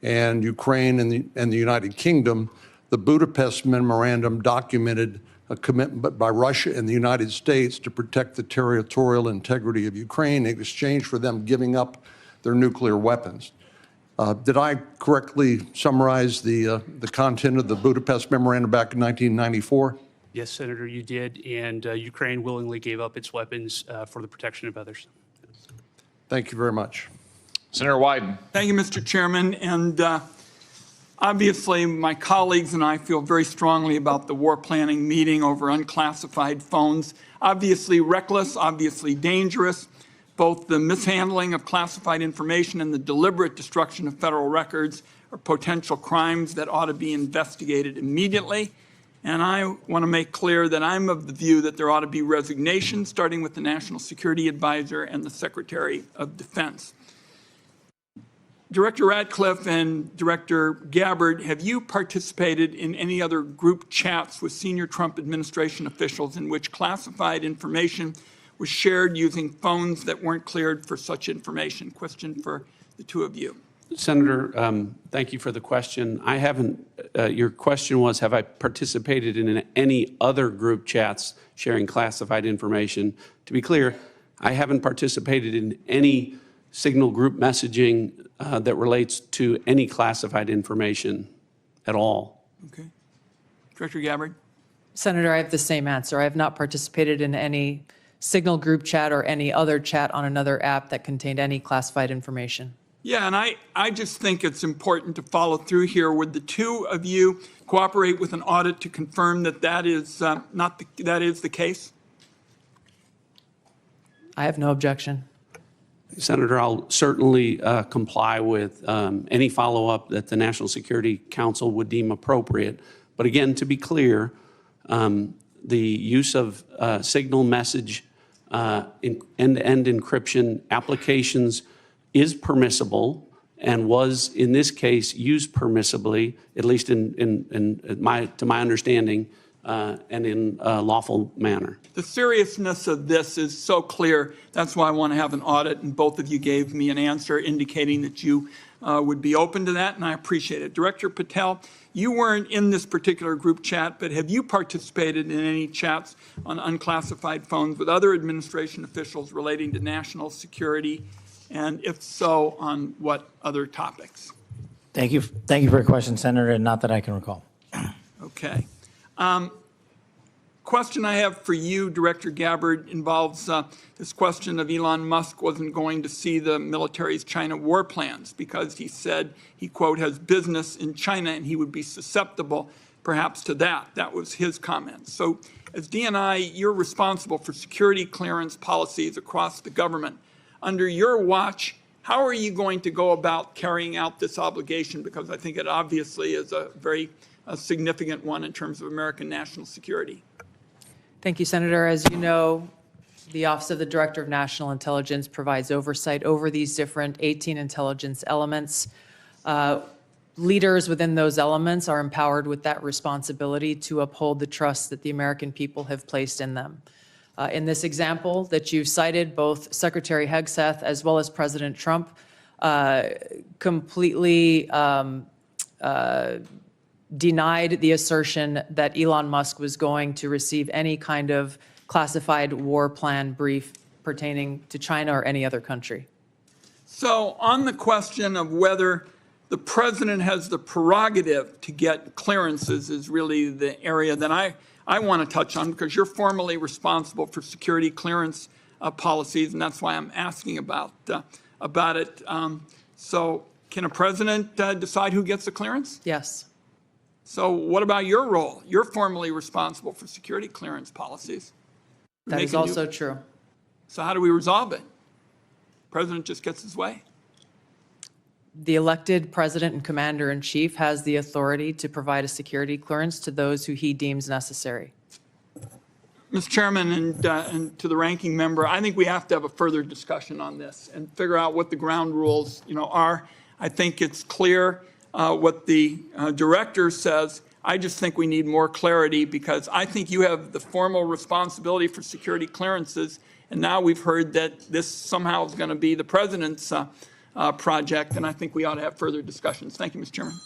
and Ukraine and the United Kingdom, the Budapest Memorandum documented a commitment by Russia and the United States to protect the territorial integrity of Ukraine in exchange for them giving up their nuclear weapons. Did I correctly summarize the content of the Budapest Memorandum back in 1994? Yes, Senator, you did, and Ukraine willingly gave up its weapons for the protection of others. Thank you very much. Senator Wyden. Thank you, Mr. Chairman. And obviously, my colleagues and I feel very strongly about the war planning meeting over unclassified phones. Obviously reckless, obviously dangerous. Both the mishandling of classified information and the deliberate destruction of federal records are potential crimes that ought to be investigated immediately. And I want to make clear that I'm of the view that there ought to be resignation, starting with the National Security Advisor and the Secretary of Defense. Director Ratcliffe and Director Gabbard, have you participated in any other group chats with senior Trump administration officials in which classified information was shared using phones that weren't cleared for such information? Question for the two of you. Senator, thank you for the question. I haven't, your question was, have I participated in any other group chats sharing classified information? To be clear, I haven't participated in any signal group messaging that relates to any classified information at all. Okay. Director Gabbard? Senator, I have the same answer. I have not participated in any signal group chat or any other chat on another app that contained any classified information. Yeah, and I just think it's important to follow through here. Would the two of you cooperate with an audit to confirm that that is that is the case? I have no objection. Senator, I'll certainly comply with any follow-up that the National Security Council would deem appropriate. But again, to be clear, the use of signal message end-to-end encryption applications is permissible and was, in this case, used permissibly, at least to my understanding, and in a lawful manner. The seriousness of this is so clear. That's why I want to have an audit, and both of you gave me an answer indicating that you would be open to that, and I appreciate it. Director Patel, you weren't in this particular group chat, but have you participated in any chats on unclassified phones with other administration officials relating to national security? And if so, on what other topics? Thank you for your question, Senator, and not that I can recall. Okay. Question I have for you, Director Gabbard, involves this question of Elon Musk wasn't going to see the military's China war plans because he said he, quote, has business in China and he would be susceptible perhaps to that. That was his comment. So as DNI, you're responsible for security clearance policies across the government. Under your watch, how are you going to go about carrying out this obligation? Because I think it obviously is a very significant one in terms of American national security. Thank you, Senator. As you know, the Office of the Director of National Intelligence provides oversight over these different 18 intelligence elements. leaders within those elements are empowered with that responsibility to uphold the trust that the American people have placed in them. In this example that you've cited, both Secretary Hegseth as well as President Trump completely denied the assertion that Elon Musk was going to receive any kind of classified war plan brief pertaining to China or any other country. So on the question of whether the president has the prerogative to get clearances is really the area that I want to touch on, because you're formally responsible for security clearance policies, and that's why I'm asking about it. So can a president decide who gets the clearance? Yes. So what about your role? You're formally responsible for security clearance policies. That is also true. So how do we resolve it? President just gets his way. The elected president and commander-in-chief has the authority to provide a security clearance to those who he deems necessary. Mr. Chairman, and to the ranking member, I think we have to have a further discussion on this and figure out what the ground rules, are. I think it's clear what the director says. I just think we need more clarity, because I think you have the formal responsibility for security clearances, and now we've heard that this somehow is going to be the president's project, and I think we ought to have further discussions. Thank you, Mr. Chairman.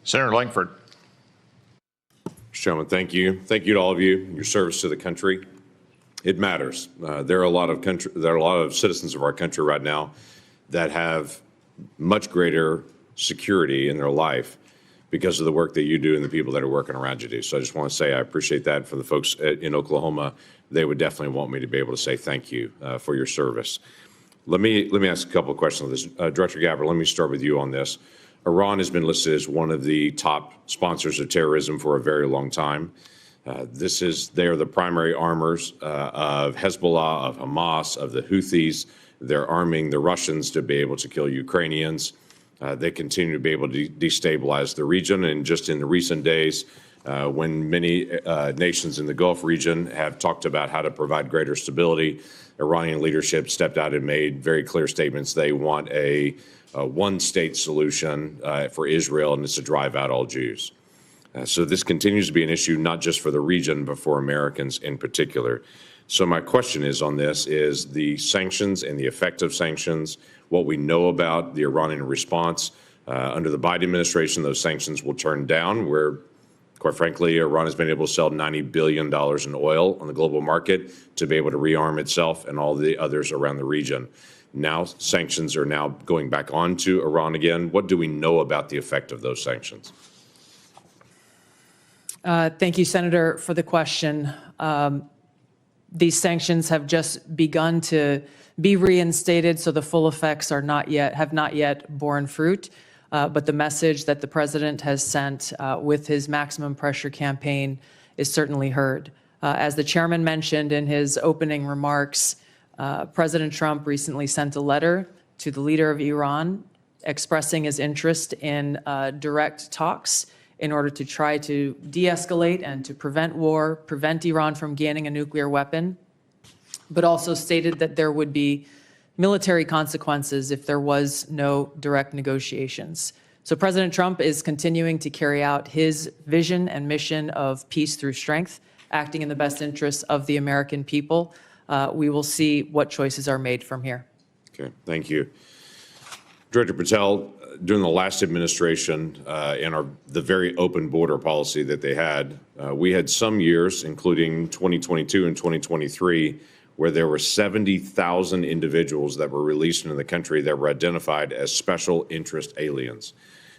Senator Langford. Mr. Chairman, thank you. Thank you to all of you, your service to the country. It matters. There are a lot of citizens of our country right now that have much greater security in their life because of the work that you do and the people that are working around you do. So I just want to say I appreciate that. For the folks in Oklahoma, they would definitely want me to be able to say thank you for your service. Let me ask a couple of questions on this. Director Gabbard, let me start with you on this. Iran has been listed as one of the top sponsors of terrorism for a very long time. They are the primary armors of Hezbollah, of Hamas, of the Houthis. They're arming the Russians to be able to kill Ukrainians. They continue to be able to destabilize the region. And just in the recent days, when many nations in the Gulf region have talked about how to provide greater stability, Iranian leadership stepped out and made very clear statements. They want a one-state solution for Israel, and it's to drive out all Jews. So this continues to be an issue not just for the region, but for Americans in particular. So my question is on this is the sanctions and the effect of sanctions, what we know about the Iranian response. Under the Biden administration, those sanctions will turn down, where, quite frankly, Iran has been able to sell $90 billion in oil on the global market to be able to rearm itself and all the others around the region. Now sanctions are now going back on to Iran again. What do we know about the effect of those sanctions? Thank you, Senator, for the question. These sanctions have just begun to be reinstated, so the full effects have not yet borne fruit. But the message that the president has sent with his maximum pressure campaign is certainly heard. As the chairman mentioned in his opening remarks, President Trump recently sent a letter to the leader of Iran expressing his interest in direct talks in order to try to de-escalate and to prevent war, prevent Iran from gaining a nuclear weapon, but also stated that there would be military consequences if there was no direct negotiations. So President Trump is continuing to carry out his vision and mission of peace through strength, acting in the best interests of the American people. We will see what choices are made from here. Okay, thank you. Director Patel, during the last administration and the very open border policy that they had, we had some years, including 2022 and 2023, where there were 70,000 individuals that were released into the country that were identified as special interest aliens.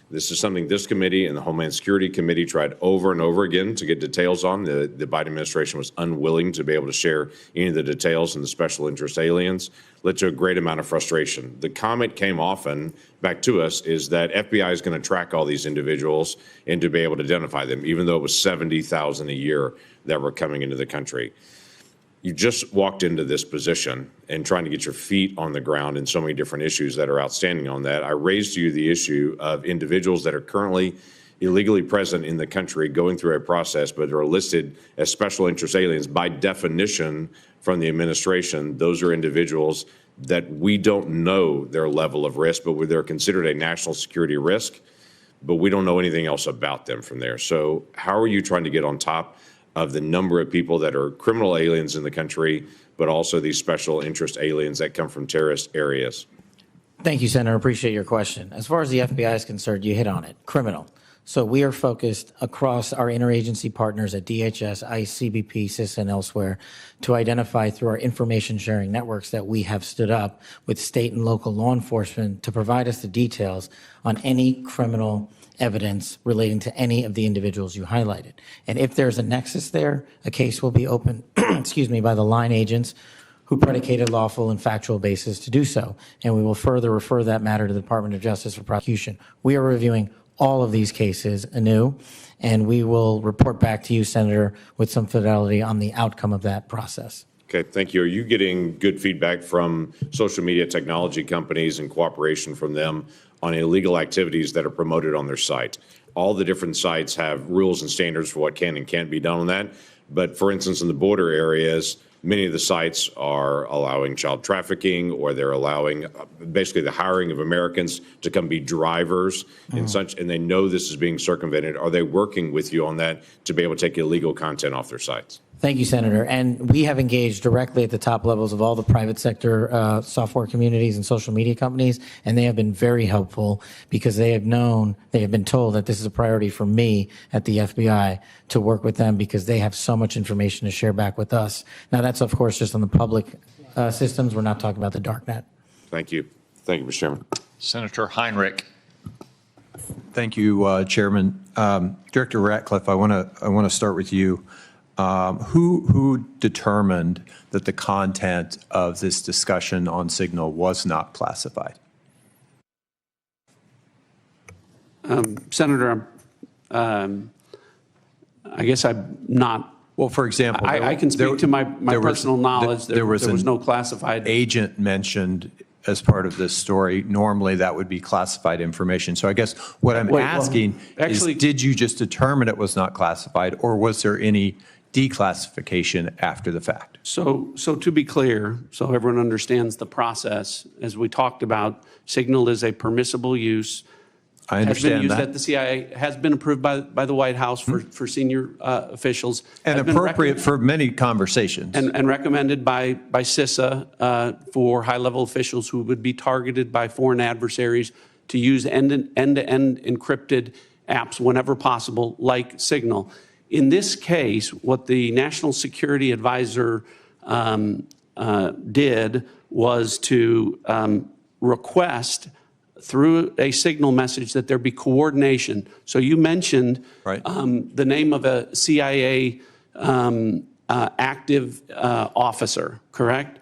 This is something this committee and the Homeland Security Committee tried over and over again to get details on. The Biden administration was unwilling to be able to share any of the details on the special interest aliens, led to a great amount of frustration. The comment came often back to us is that FBI is going to track all these individuals and to be able to identify them, even though it was 70,000 a year that were coming into the country. You just walked into this position and trying to get your feet on the ground in so many different issues that are outstanding on that. I raised to you the issue of individuals that are currently illegally present in the country going through a process, but are listed as special interest aliens. By definition from the administration, those are individuals that we don't know their level of risk, but they're considered a national security risk, but we don't know anything else about them from there. So how are you trying to get on top of the number of people that are criminal aliens in the country, but also these special interest aliens that come from terrorist areas? Thank you, Senator. Appreciate your question. As far as the FBI is concerned, you hit on it. Criminal. So we are focused across our interagency partners at DHS, ICE, CBP, CISA, and elsewhere to identify through our information sharing networks that we have stood up with state and local law enforcement to provide us the details on any criminal evidence relating to any of the individuals you highlighted. And if there's a nexus there, a case will be opened, excuse me, by the line agents who predicated lawful and factual basis to do so. And we will further refer that matter to the Department of Justice for prosecution. We are reviewing all of these cases anew, and we will report back to you, Senator, with some fidelity on the outcome of that process. Okay, thank you. Are you getting good feedback from social media technology companies and cooperation from them on illegal activities that are promoted on their site? All the different sites have rules and standards for what can and can't be done on that. But for instance, in the border areas, many of the sites are allowing child trafficking, or they're allowing basically the hiring of Americans to come be drivers and such, and they know this is being circumvented. Are they working with you on that to be able to take illegal content off their sites? Thank you, Senator. And we have engaged directly at the top levels of all the private sector software communities and social media companies, and they have been very helpful because they have been told that this is a priority for me at the FBI to work with them because they have so much information to share back with us. Now, that's, of course, just on the public systems. We're not talking about the darknet. Thank you. Thank you, Mr. Chairman. Senator Heinrich. Thank you, Chairman. Director Ratcliffe, I want to start with you. Who determined that the content of this discussion on Signal was not classified? Senator, I guess I'm not. Well, for example, I can speak to my personal knowledge. There was no classified agent mentioned as part of this story. Normally, that would be classified information. So I guess what I'm asking is, did you just determine it was not classified, or was there any declassification after the fact? So to be clear, so everyone understands the process, as we talked about, Signal is a permissible use. I understand has been used that. at the CIA, has been approved by the White House for senior officials. And appropriate for many conversations. And recommended by CISA for high-level officials who would be targeted by foreign adversaries to use end-to-end encrypted apps whenever possible, like Signal. In this case, what the National Security Advisor did was to request through a Signal message that there be coordination. So you mentioned the name of a CIA active officer, correct?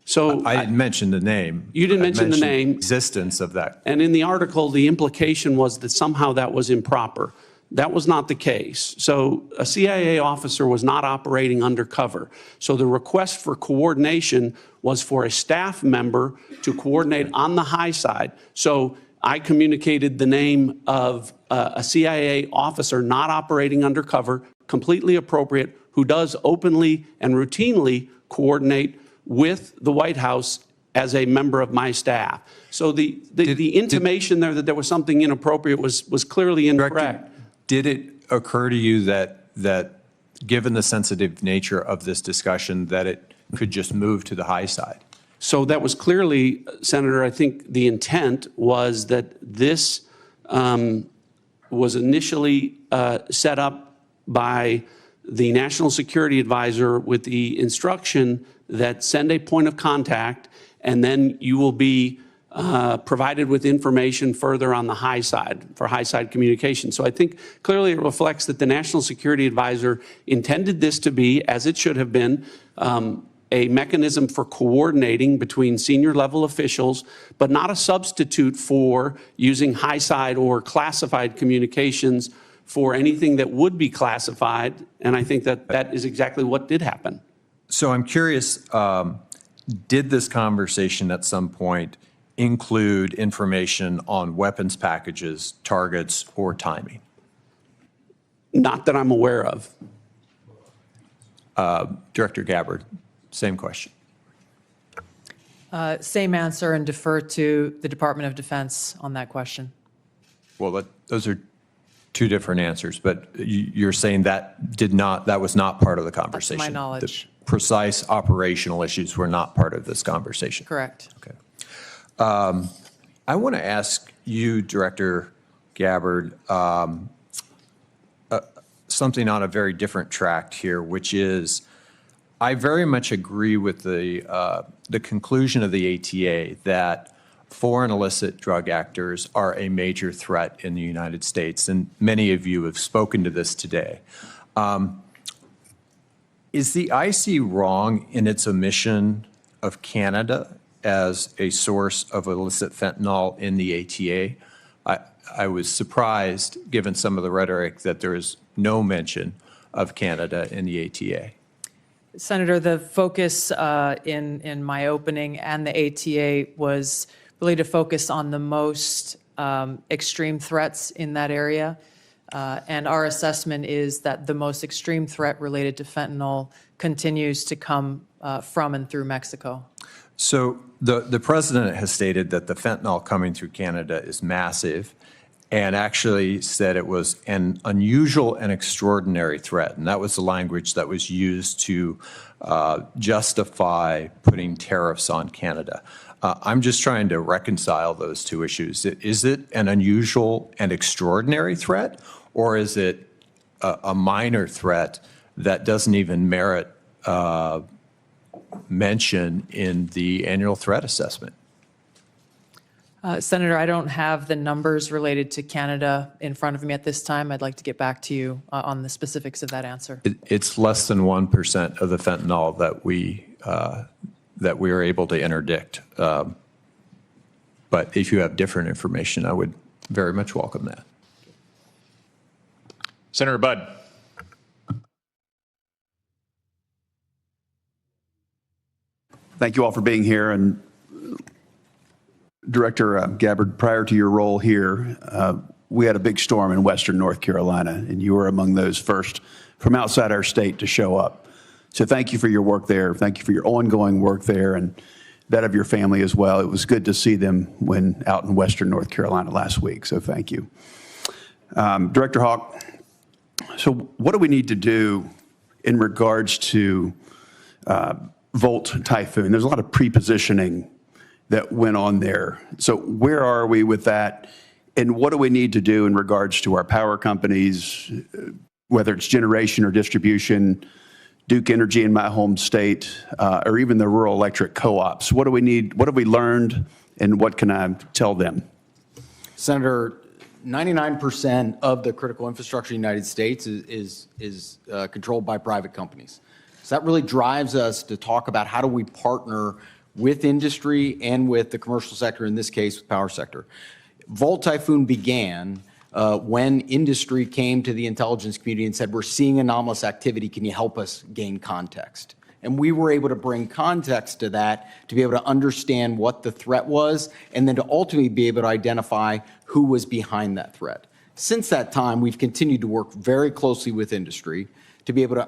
So I didn't mention the name. You didn't mention the name. Existence of that. And in the article, the implication was that somehow that was improper. That was not the case. So a CIA officer was not operating undercover. So the request for coordination was for a staff member to coordinate on the high side. So I communicated the name of a CIA officer not operating undercover, completely appropriate, who does openly and routinely coordinate with the White House as a member of my staff. So the intimation there that there was something inappropriate was clearly incorrect. Director, did it occur to you that given the sensitive nature of this discussion, that it could just move to the high side? So that was clearly, Senator, I think the intent was that this was initially set up by the National Security Advisor with the instruction that send a point of contact, and then you will be provided with information further on the high side for high side communication. So I think clearly it reflects that the National Security Advisor intended this to be, as it should have been, a mechanism for coordinating between senior level officials, but not a substitute for using high side or classified communications for anything that would be classified. And I think that that is exactly what did happen. So I'm curious, did this conversation at some point include information on weapons packages, targets, or timing? Not that I'm aware of. Director Gabbard, same question. Same answer, and defer to the Department of Defense on that question. Well, those are two different answers, but you're saying that was not part of the conversation? That's my knowledge. The precise operational issues were not part of this conversation? Correct. Okay. I want to ask you, Director Gabbard, something on a very different track here, which is I very much agree with the conclusion of the ATA that foreign illicit drug actors are a major threat in the United States, and many of you have spoken to this today. Is the IC wrong in its omission of Canada as a source of illicit fentanyl in the ATA? I was surprised, given some of the rhetoric, that there is no mention of Canada in the ATA. Senator, the focus in my opening and the ATA was really to focus on the most extreme threats in that area. And our assessment is that the most extreme threat related to fentanyl continues to come from and through Mexico. So the president has stated that the fentanyl coming through Canada is massive, and actually said it was an unusual and extraordinary threat. And that was the language that was used to justify putting tariffs on Canada. I'm just trying to reconcile those two issues. Is it an unusual and extraordinary threat, or is it a minor threat that doesn't even merit mention in the annual threat assessment? Senator, I don't have the numbers related to Canada in front of me at this time. I'd like to get back to you on the specifics of that answer. It's less than 1% of the fentanyl that we are able to interdict. But if you have different information, I would very much welcome that. Senator Budd. Thank you all for being here. And Director Gabbard, prior to your role here, we had a big storm in western North Carolina, and you were among those first from outside our state to show up. So thank you for your work there. Thank you for your ongoing work there and that of your family as well. It was good to see them when out in western North Carolina last week, so thank you. Director Hawk, so what do we need to do in regards to Volt Typhoon? There's a lot of pre-positioning that went on there. So where are we with that? And what do we need to do in regards to our power companies, whether it's generation or distribution, Duke Energy in my home state, or even the rural electric co-ops? What do we need? What have we learned? And what can I tell them? Senator, 99% of the critical infrastructure in the United States is controlled by private companies. So that really drives us to talk about how do we partner with industry and with the commercial sector, in this case, with power sector. Volt Typhoon began when industry came to the intelligence community and said, we're seeing anomalous activity, can you help us gain context? And we were able to bring context to that to be able to understand what the threat was and then to ultimately be able to identify who was behind that threat. Since that time, we've continued to work very closely with industry to be able to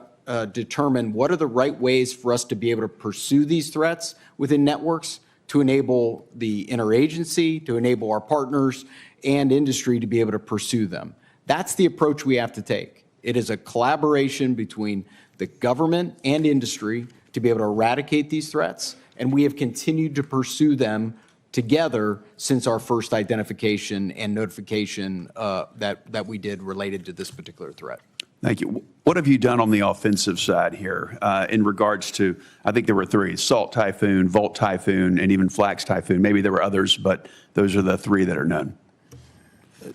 determine what are the right ways for us to be able to pursue these threats within networks to enable the interagency, to enable our partners and industry to be able to pursue them. That's the approach we have to take. It is a collaboration between the government and industry to be able to eradicate these threats, and we have continued to pursue them together since our first identification and notification that we did related to this particular threat. Thank you. What have you done on the offensive side here in regards to, I think there were three, Salt Typhoon, Volt Typhoon, and even Flax Typhoon. Maybe there were others, but those are the three that are known.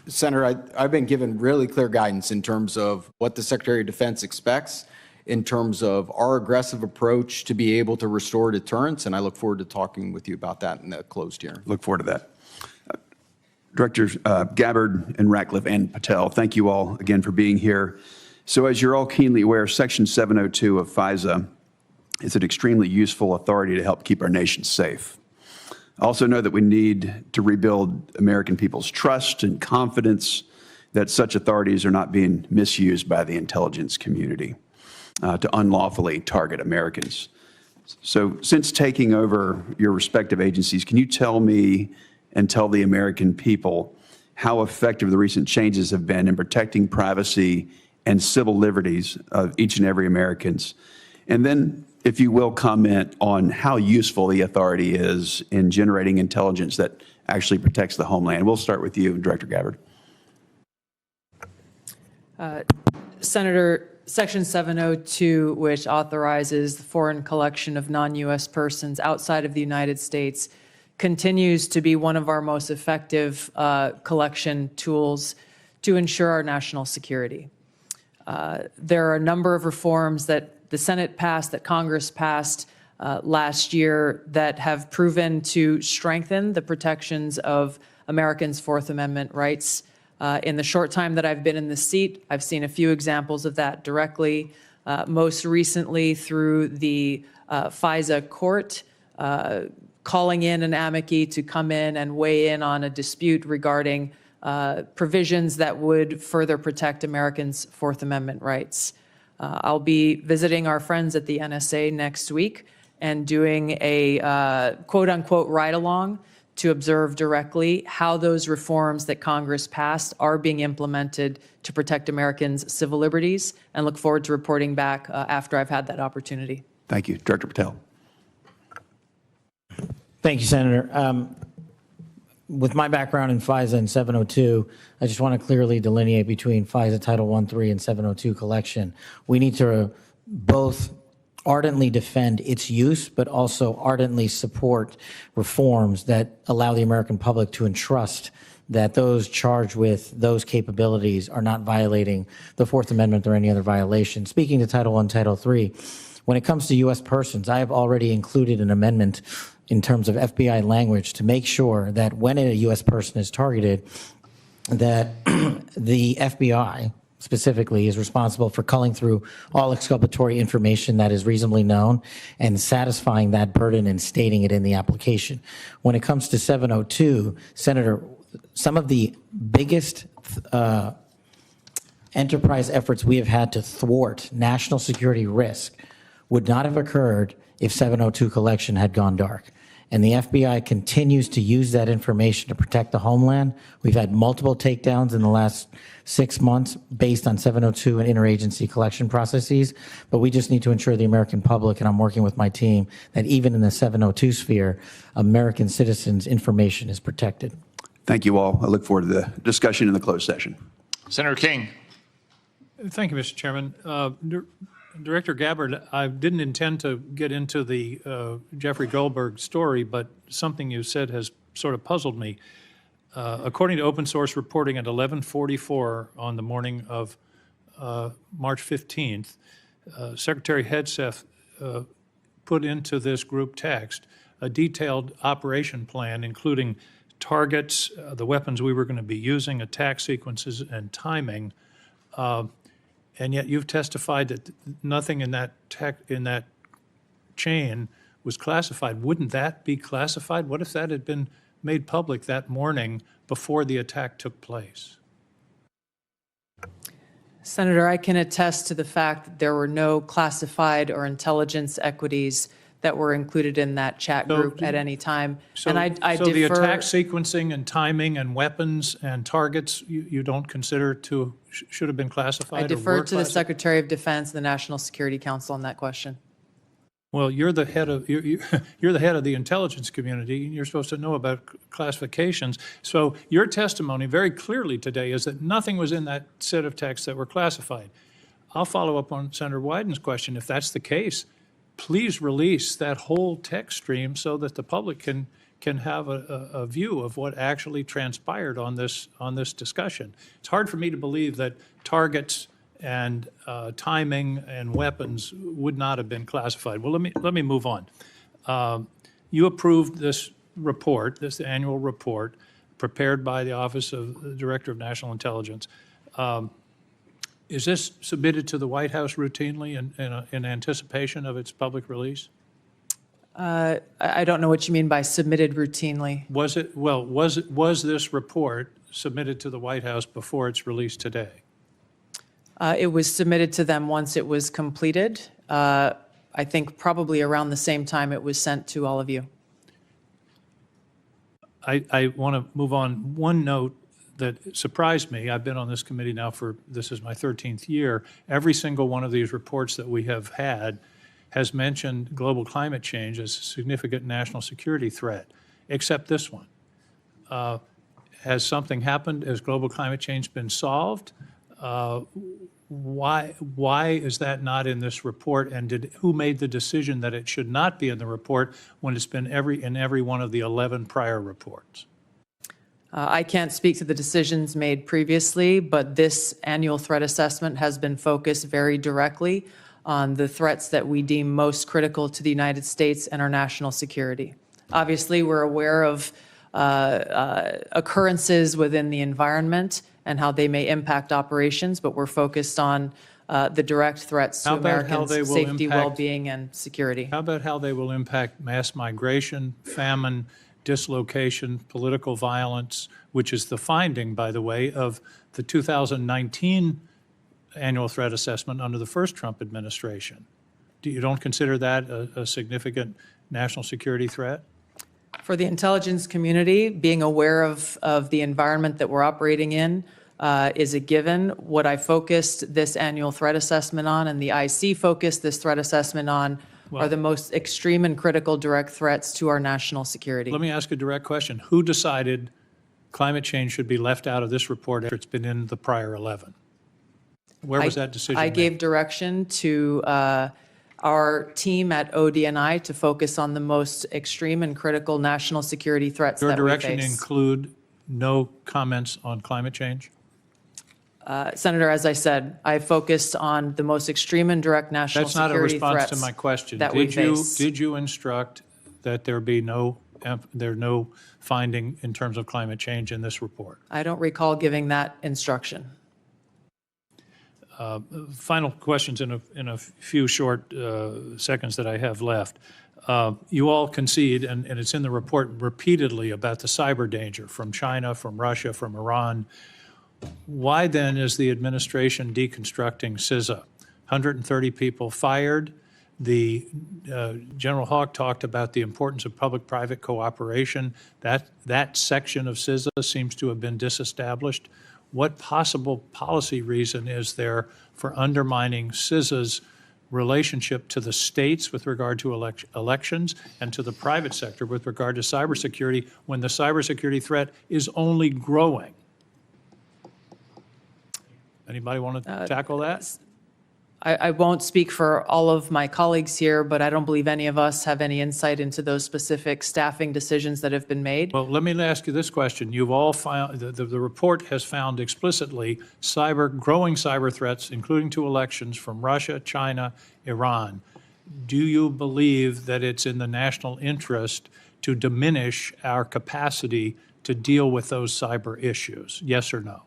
Senator, I've been given really clear guidance in terms of what the Secretary of Defense expects in terms of our aggressive approach to be able to restore deterrence, and I look forward to talking with you about that in the closed hearing. Look forward to that. Directors Gabbard and Ratcliffe and Patel, thank you all again for being here. So as you're all keenly aware, Section 702 of FISA is an extremely useful authority to help keep our nation safe. I also know that we need to rebuild American people's trust and confidence that such authorities are not being misused by the intelligence community to unlawfully target Americans. So since taking over your respective agencies, can you tell me and tell the American people how effective the recent changes have been in protecting privacy and civil liberties of each and every Americans? And then, if you will, comment on how useful the authority is in generating intelligence that actually protects the homeland. We'll start with you, Director Gabbard. Senator, Section 702, which authorizes the foreign collection of non-U.S. persons outside of the United States, continues to be one of our most effective collection tools to ensure our national security. There are a number of reforms that the Senate passed, that Congress passed last year, that have proven to strengthen the protections of Americans' Fourth Amendment rights. In the short time that I've been in the seat, I've seen a few examples of that directly, most recently through the FISA court, calling in an amici to come in and weigh in on a dispute regarding provisions that would further protect Americans' Fourth Amendment rights. I'll be visiting our friends at the NSA next week and doing a quote-unquote ride-along to observe directly how those reforms that Congress passed are being implemented to protect Americans' civil liberties, and look forward to reporting back after I've had that opportunity. Thank you. Director Patel. Thank you, Senator. With my background in FISA and 702, I just want to clearly delineate between FISA Title 1.3 and 702 collection. We need to both ardently defend its use, but also ardently support reforms that allow the American public to entrust that those charged with those capabilities are not violating the Fourth Amendment or any other violation. Speaking to Title I, Title III, when it comes to U.S. persons, I have already included an amendment in terms of FBI language to make sure that when a U.S. person is targeted, that the FBI specifically is responsible for culling through all exculpatory information that is reasonably known and satisfying that burden and stating it in the application. When it comes to 702, Senator, some of the biggest enterprise efforts we have had to thwart national security risk would not have occurred if 702 collection had gone dark. And the FBI continues to use that information to protect the homeland. We've had multiple takedowns in the last 6 months based on 702 and interagency collection processes, but we just need to ensure the American public, and I'm working with my team, that even in the 702 sphere, American citizens' information is protected. Thank you all. I look forward to the discussion in the closed session. Senator King. Thank you, Mr. Chairman. Director Gabbard, I didn't intend to get into the Jeffrey Goldberg story, but something you said has sort of puzzled me. According to open source reporting at 11:44 on the morning of March 15th, Secretary Hegseth put into this group text a detailed operation plan, including targets, the weapons we were going to be using, attack sequences, and timing. And yet you've testified that nothing in that chain was classified. Wouldn't that be classified? What if that had been made public that morning before the attack took place? Senator, I can attest to the fact that there were no classified or intelligence equities that were included in that chat group at any time. And I so the defer- attack sequencing and timing and weapons and targets you don't consider to should have been classified? I or defer were to the classified? Secretary of Defense and the National Security Council on that question. Well, you're the head of you're the head of the intelligence community, and you're supposed to know about classifications. So your testimony very clearly today is that nothing was in that set of texts that were classified. I'll follow up on Senator Wyden's question. If that's the case, please release that whole text stream so that the public can have a view of what actually transpired on this discussion. It's hard for me to believe that targets and timing and weapons would not have been classified. Well, let me move on. You approved this report, this annual report, prepared by the Office of the Director of National Intelligence. Is this submitted to the White House routinely in anticipation of its public release? I don't know what you mean by submitted routinely. Was this report submitted to the White House before its release today? It was submitted to them once it was completed. I think probably around the same time it was sent to all of you. I want to move on. One note that surprised me, I've been on this committee now this is my 13th year. Every single one of these reports that we have had has mentioned global climate change as a significant national security threat, except this one. Has something happened? Has global climate change been solved? Why is that not in this report? And who made the decision that it should not be in the report when it's been in every one of the 11 prior reports? I can't speak to the decisions made previously, but this annual threat assessment has been focused very directly on the threats that we deem most critical to the United States and our national security. Obviously, we're aware of occurrences within the environment and how they may impact operations, but we're focused on the direct threats to Americans' safety, well-being, and security. How about how they will impact mass migration, famine, dislocation, political violence, which is the finding, by the way, of the 2019 annual threat assessment under the first Trump administration? You don't consider that a significant national security threat? For the intelligence community, being aware of the environment that we're operating in is a given. What I focused this annual threat assessment on, and the IC focused this threat assessment on, are the most extreme and critical direct threats to our national security. Let me ask a direct question. Who decided climate change should be left out of this report after it's been in the prior 11? Where was that decision I made? gave direction to our team at ODNI to focus on the most extreme and critical national security threats that we face. Your direction include no comments on climate change? Senator, as I said, I focused on the most extreme and direct national That's not a security response threats to my question. that we face. Did you instruct that there be no finding in terms of climate change in this report? I don't recall giving that instruction. Final questions in a few short seconds that I have left. You all concede, and it's in the report repeatedly, about the cyber danger from China, from Russia, from Iran. Why then is the administration deconstructing FISA? 130 people fired. General Hawk talked about the importance of public-private cooperation. That section of FISA seems to have been disestablished. What possible policy reason is there for undermining CISA's relationship to the states with regard to elections and to the private sector with regard to cybersecurity when the cybersecurity threat is only growing? Anybody want to tackle that? I won't speak for all of my colleagues here, but I don't believe any of us have any insight into those specific staffing decisions that have been made. Well, let me ask you this question. You've all found, the report has found explicitly growing cyber threats, including to elections from Russia, China, Iran. Do you believe that it's in the national interest to diminish our capacity to deal with those cyber issues? Yes or no?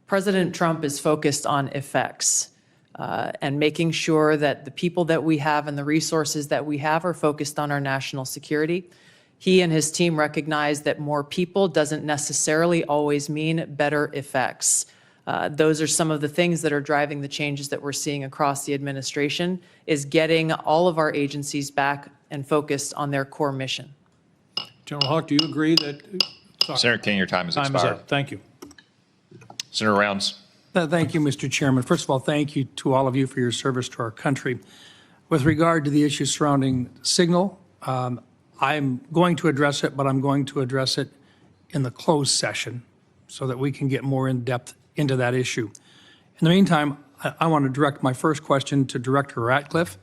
President Trump is focused on effects and making sure that the people that we have and the resources that we have are focused on our national security. He and his team recognize that more people doesn't necessarily always mean better effects. Those are some of the things that are driving the changes that we're seeing across the administration, is getting all of our agencies back and focused on their core mission. General Hawk, do you agree that? Senator King, your time has expired. Time is up. Thank you. Senator Rounds. Thank you, Mr. Chairman. First of all, thank you to all of you for your service to our country. With regard to the issue surrounding Signal, I'm going to address it, but I'm going to address it in the closed session so that we can get more in depth into that issue. In the meantime, I want to direct my first question to Director Ratcliffe.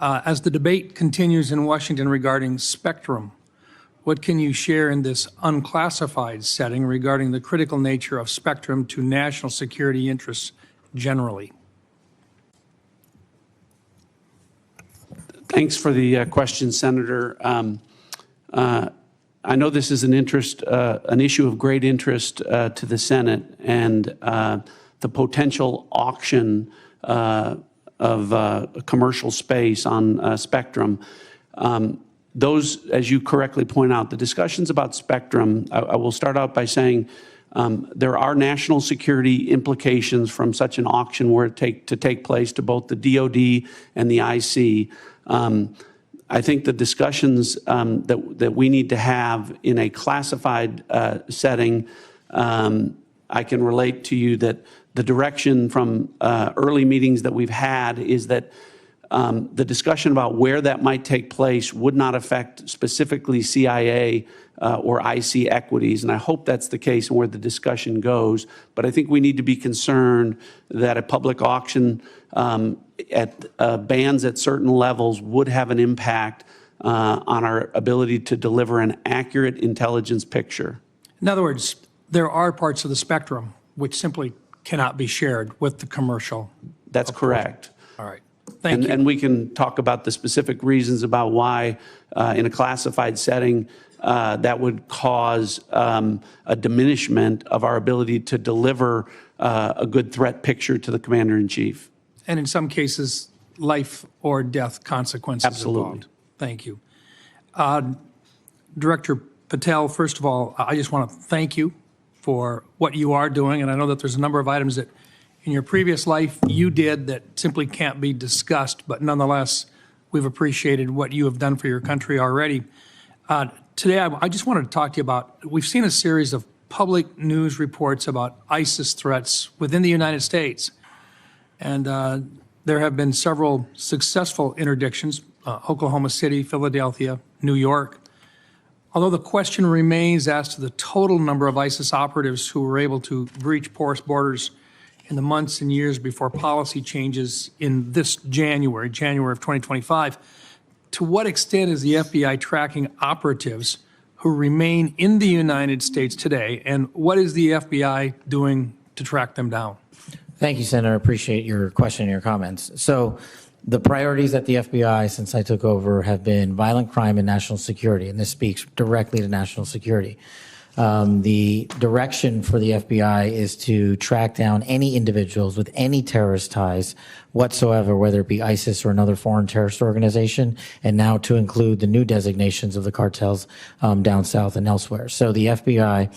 As the debate continues in Washington regarding spectrum, what can you share in this unclassified setting regarding the critical nature of spectrum to national security interests generally? Thanks for the question, Senator. I know this is an issue of great interest to the Senate, and the potential auction of commercial space on spectrum. Those, as you correctly point out, the discussions about spectrum, I will start out by saying There are national security implications from such an auction were to take place to both the DoD and the IC. I think the discussions that we need to have in a classified setting, I can relate to you that the direction from early meetings that we've had is that the discussion about where that might take place would not affect specifically CIA or IC equities, and I hope that's the case and where the discussion goes. But I think we need to be concerned that a public auction at bans at certain levels would have an impact on our ability to deliver an accurate intelligence picture. In other words, there are parts of the spectrum which simply cannot be shared with the commercial. That's correct. All right. Thank you. And we can talk about the specific reasons about why in a classified setting that would cause a diminishment of our ability to deliver a good threat picture to the commander-in-chief. And in some cases, life or death consequences Absolutely. involved. Thank you. Director Patel, first of all, I just want to thank you for what you are doing, and I know that there's a number of items that in your previous life you did that simply can't be discussed, but nonetheless, we've appreciated what you have done for your country already. Today, I just wanted to talk to you about, we've seen a series of public news reports about ISIS threats within the United States. And there have been several successful interdictions, Oklahoma City, Philadelphia, New York. Although the question remains as to the total number of ISIS operatives who were able to breach porous borders in the months and years before policy changes in this January of 2025, to what extent is the FBI tracking operatives who remain in the United States today, and what is the FBI doing to track them down? Thank you, Senator. I appreciate your question and your comments. So the priorities at the FBI since I took over have been violent crime and national security, and this speaks directly to national security. The direction for the FBI is to track down any individuals with any terrorist ties whatsoever, whether it be ISIS or another foreign terrorist organization, and now to include the new designations of the cartels down south and elsewhere. So the FBI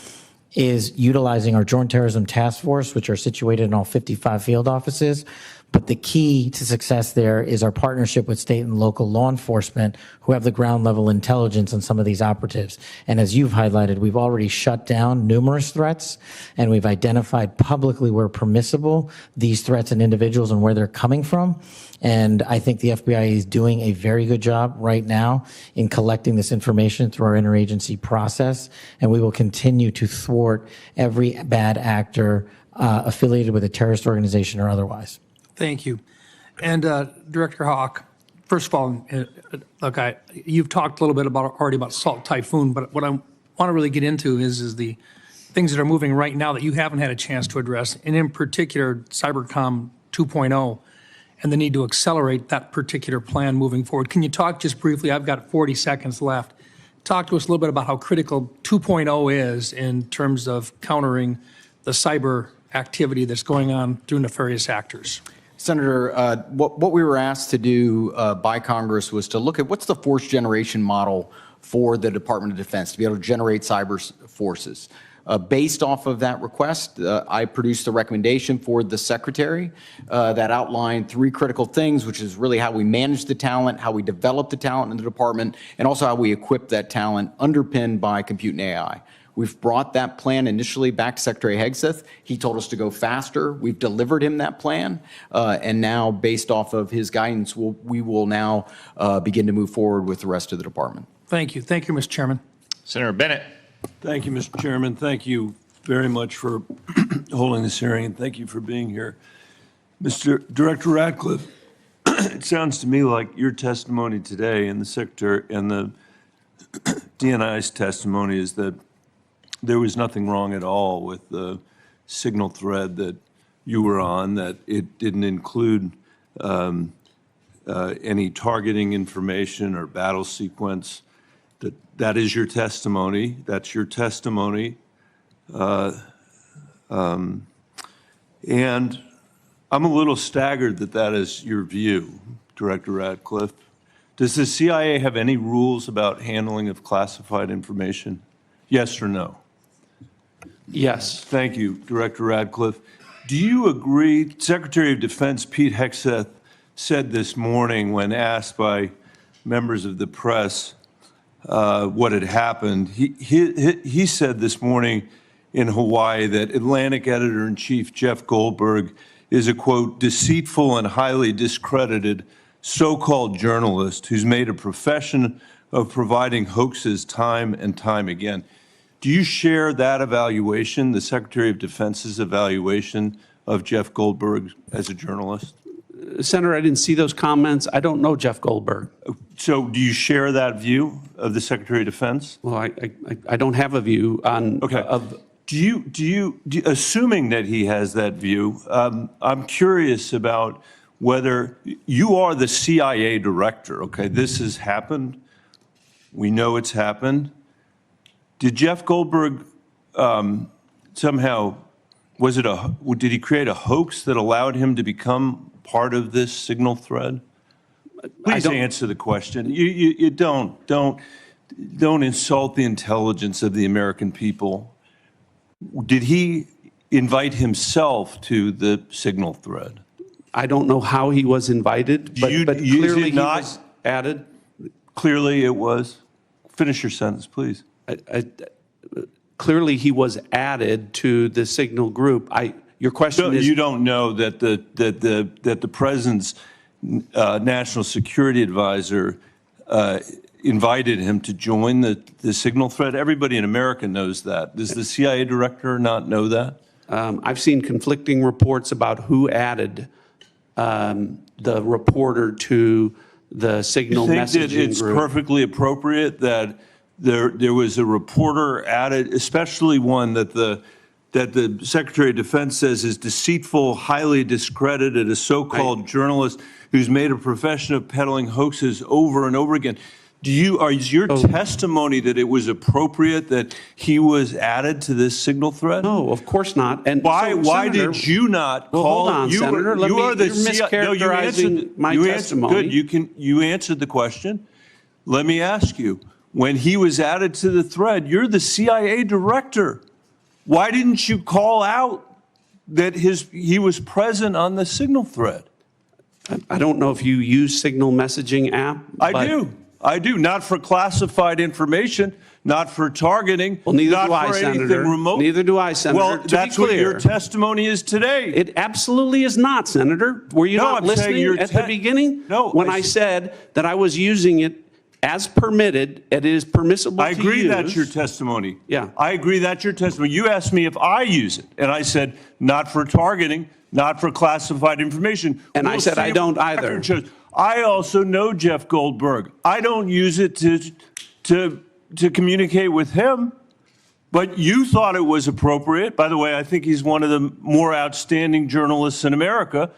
is utilizing our Joint Terrorism Task Force, which are situated in all 55 field offices. But the key to success there is our partnership with state and local law enforcement who have the ground level intelligence on some of these operatives. And as you've highlighted, we've already shut down numerous threats, and we've identified publicly where permissible these threats and individuals and where they're coming from. And I think the FBI is doing a very good job right now in collecting this information through our interagency process. And we will continue to thwart every bad actor affiliated with a terrorist organization or otherwise. Thank you. And Director Hawk, first of all, look, you've talked a little bit already about Salt Typhoon, but what I want to really get into is the things that are moving right now that you haven't had a chance to address, and in particular, Cybercom 2.0 and the need to accelerate that particular plan moving forward. Can you talk just briefly? I've got 40 seconds left. Talk to us a little bit about how critical 2.0 is in terms of countering the cyber activity that's going on through nefarious actors. Senator, what we were asked to do by Congress was to look at what's the force generation model for the Department of Defense to be able to generate cyber forces. Based off of that request, I produced a recommendation for the Secretary that outlined 3 critical things, which is really how we manage the talent, how we develop the talent in the department, and also how we equip that talent underpinned by compute and AI. We've brought that plan initially back to Secretary Hegseth. He told us to go faster. We've delivered him that plan. And now, based off of his guidance, we will now begin to move forward with the rest of the department. Thank you. Thank you, Mr. Chairman. Senator Bennett. Thank you, Mr. Chairman. Thank you very much for holding this hearing, and thank you for being here. Mr. Director Ratcliffe, it sounds to me like your testimony today and the Secretary and the DNI's testimony is that there was nothing wrong at all with the signal thread that you were on, that it didn't include any targeting information or battle sequence. That is your testimony. That's your testimony. And I'm a little staggered that that is your view, Director Ratcliffe. Does the CIA have any rules about handling of classified information? Yes or no? Yes. Thank you, Director Ratcliffe. Do you agree, Secretary of Defense Pete Hegseth said this morning when asked by members of the press what had happened, he said this morning in Hawaii that Atlantic Editor-in-Chief Jeff Goldberg is a, quote, deceitful and highly discredited so-called journalist who's made a profession of providing hoaxes time and time again. Do you share that evaluation, the Secretary of Defense's evaluation of Jeff Goldberg as a journalist? Senator, I didn't see those comments. I don't know Jeff Goldberg. So do you share that view of the Secretary of Defense? Well, I don't have a view on. Okay. Assuming that he has that view, I'm curious about whether you are the CIA director. Okay, this has happened. We know it's happened. Did Jeff Goldberg somehow, did he create a hoax that allowed him to become part of this signal thread? Please answer the question. You don't insult the intelligence of the American people. Did he invite himself to the signal thread? I don't know how he was invited, but clearly he was added. Clearly it was. Finish your sentence, please. Clearly he was added to the signal group. Your question is. You don't know that the president's national security advisor invited him to join the signal thread? Everybody in America knows that. Does the CIA director not know that? I've seen conflicting reports about who added the reporter to the signal messaging group. You think that it's perfectly appropriate that there was a reporter added, especially one that the Secretary of Defense says is deceitful, highly discredited, a so-called journalist who's made a profession of peddling hoaxes over and over again? Is your testimony that it was appropriate that he was added to this signal thread? No, of course not. And why did you not call? Hold on, Senator. You're mischaracterizing my testimony. Good. You answered the question. Let me ask you. When he was added to the thread, you're the CIA director. Why didn't you call out that he was present on the signal thread? I don't know if you use signal messaging app. I do. Not for classified information, not for targeting. Well, neither do I, Senator. Neither do I, Senator. Well, that's what your testimony is today. It absolutely is not, Senator. Were you not listening at the beginning? No. When I said that I was using it as permitted, it is permissible to use. I agree that's your testimony. Yeah. I agree that's your testimony. You asked me if I use it, and I said not for targeting, not for classified information. And I said I don't either. I also know Jeff Goldberg. I don't use it to communicate with him, but you thought it was appropriate. By the way, I think he's one of the more outstanding journalists in America,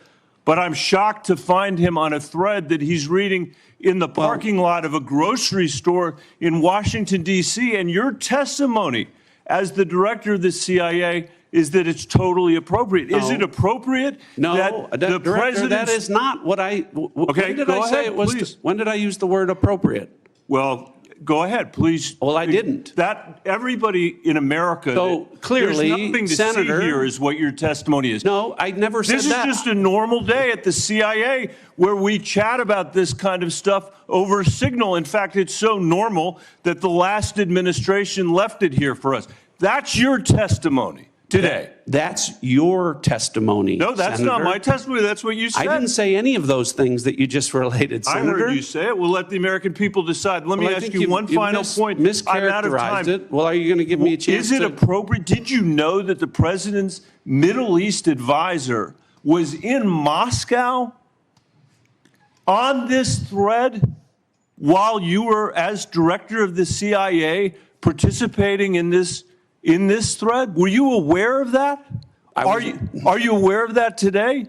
but I'm shocked to find him on a thread that he's reading in the parking lot of a grocery store in Washington, D.C., and your testimony as the director of the CIA is that it's totally appropriate. No. Is it appropriate? No, that the Director, that is not what I. Okay, when did I say it was? Please. When did I use the word appropriate? Well, go ahead, please. Well, I didn't. That everybody in America. So clearly, there's nothing to Senator, see here is what your testimony is. No, I never said that. This is just a normal day at the CIA where we chat about this kind of stuff over Signal. In fact, it's so normal that the last administration left it here for us. That's your testimony today. That's your testimony. No, that's Senator. not my testimony. That's what you said. I didn't say any of those things that you just related, Senator. I heard you say it. We'll let the American people decide. Let me ask you one final point. I'm out of time. It. Well, are you going to give me a chance? Is it appropriate? Did you know that the president's Middle East advisor was in Moscow on this thread while you were, as director of the CIA, participating in this thread? Were you aware of that? Are you aware of that today?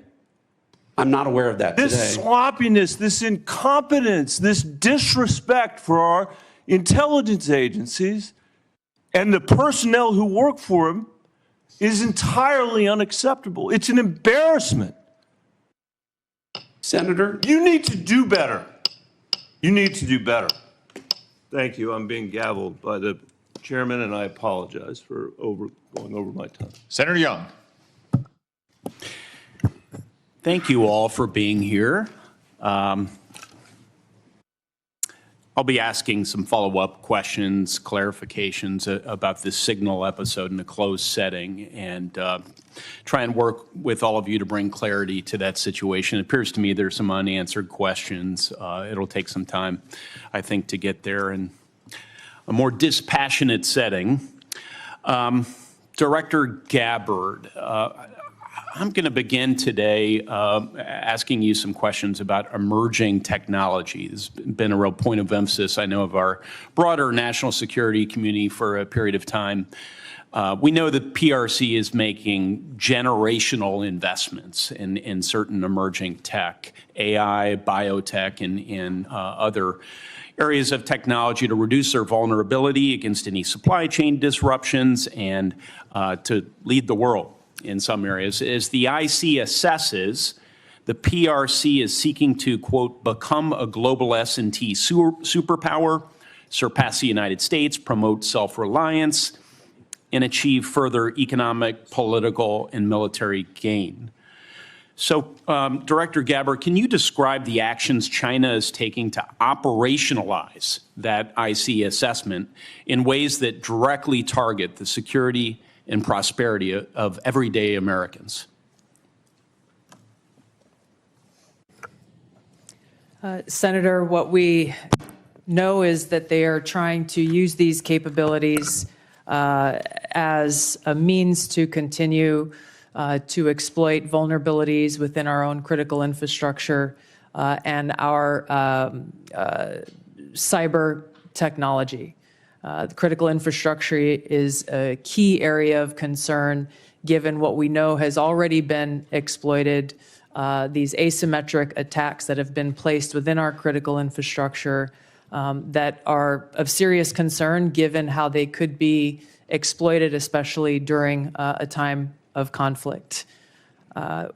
I'm not aware of that today. This sloppiness, this incompetence, this disrespect for our intelligence agencies and the personnel who work for them is entirely unacceptable. It's an embarrassment. Senator? You need to do better. You need to do better. Thank you. I'm being gavelled by the Chairman, and I apologize for going over my time. Senator Young. Thank you all for being here. I'll be asking some follow-up questions, clarifications about this Signal episode in a closed setting, and try and work with all of you to bring clarity to that situation. It appears to me there's some unanswered questions. It'll take some time, I think, to get there in a more dispassionate setting. Director Gabbard, I'm going to begin today asking you some questions about emerging technology. This has been a real point of emphasis, I know, of our broader national security community for a period of time. We know that PRC is making generational investments in certain emerging tech, AI, biotech, and other areas of technology to reduce their vulnerability against any supply chain disruptions and to lead the world in some areas. As the IC assesses, the PRC is seeking to, quote, become a global S&T superpower, surpass the United States, promote self-reliance, and achieve further economic, political, and military gain. So, Director Gabbard, can you describe the actions China is taking to operationalize that IC assessment in ways that directly target the security and prosperity of everyday Americans? Senator, what we know is that they are trying to use these capabilities as a means to continue to exploit vulnerabilities within our own critical infrastructure and our cyber technology. The critical infrastructure is a key area of concern given what we know has already been exploited, these asymmetric attacks that have been placed within our critical infrastructure that are of serious concern given how they could be exploited, especially during a time of conflict.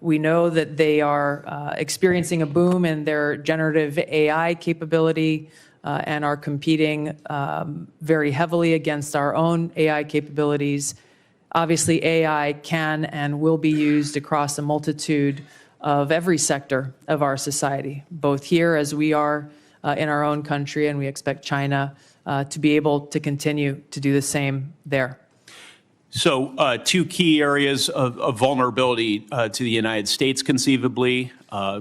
We know that they are experiencing a boom in their generative AI capability and are competing very heavily against our own AI capabilities. Obviously, AI can and will be used across a multitude of every sector of our society, both here as we are in our own country, and we expect China to be able to continue to do the same there. So two key areas of vulnerability to the United States, conceivably,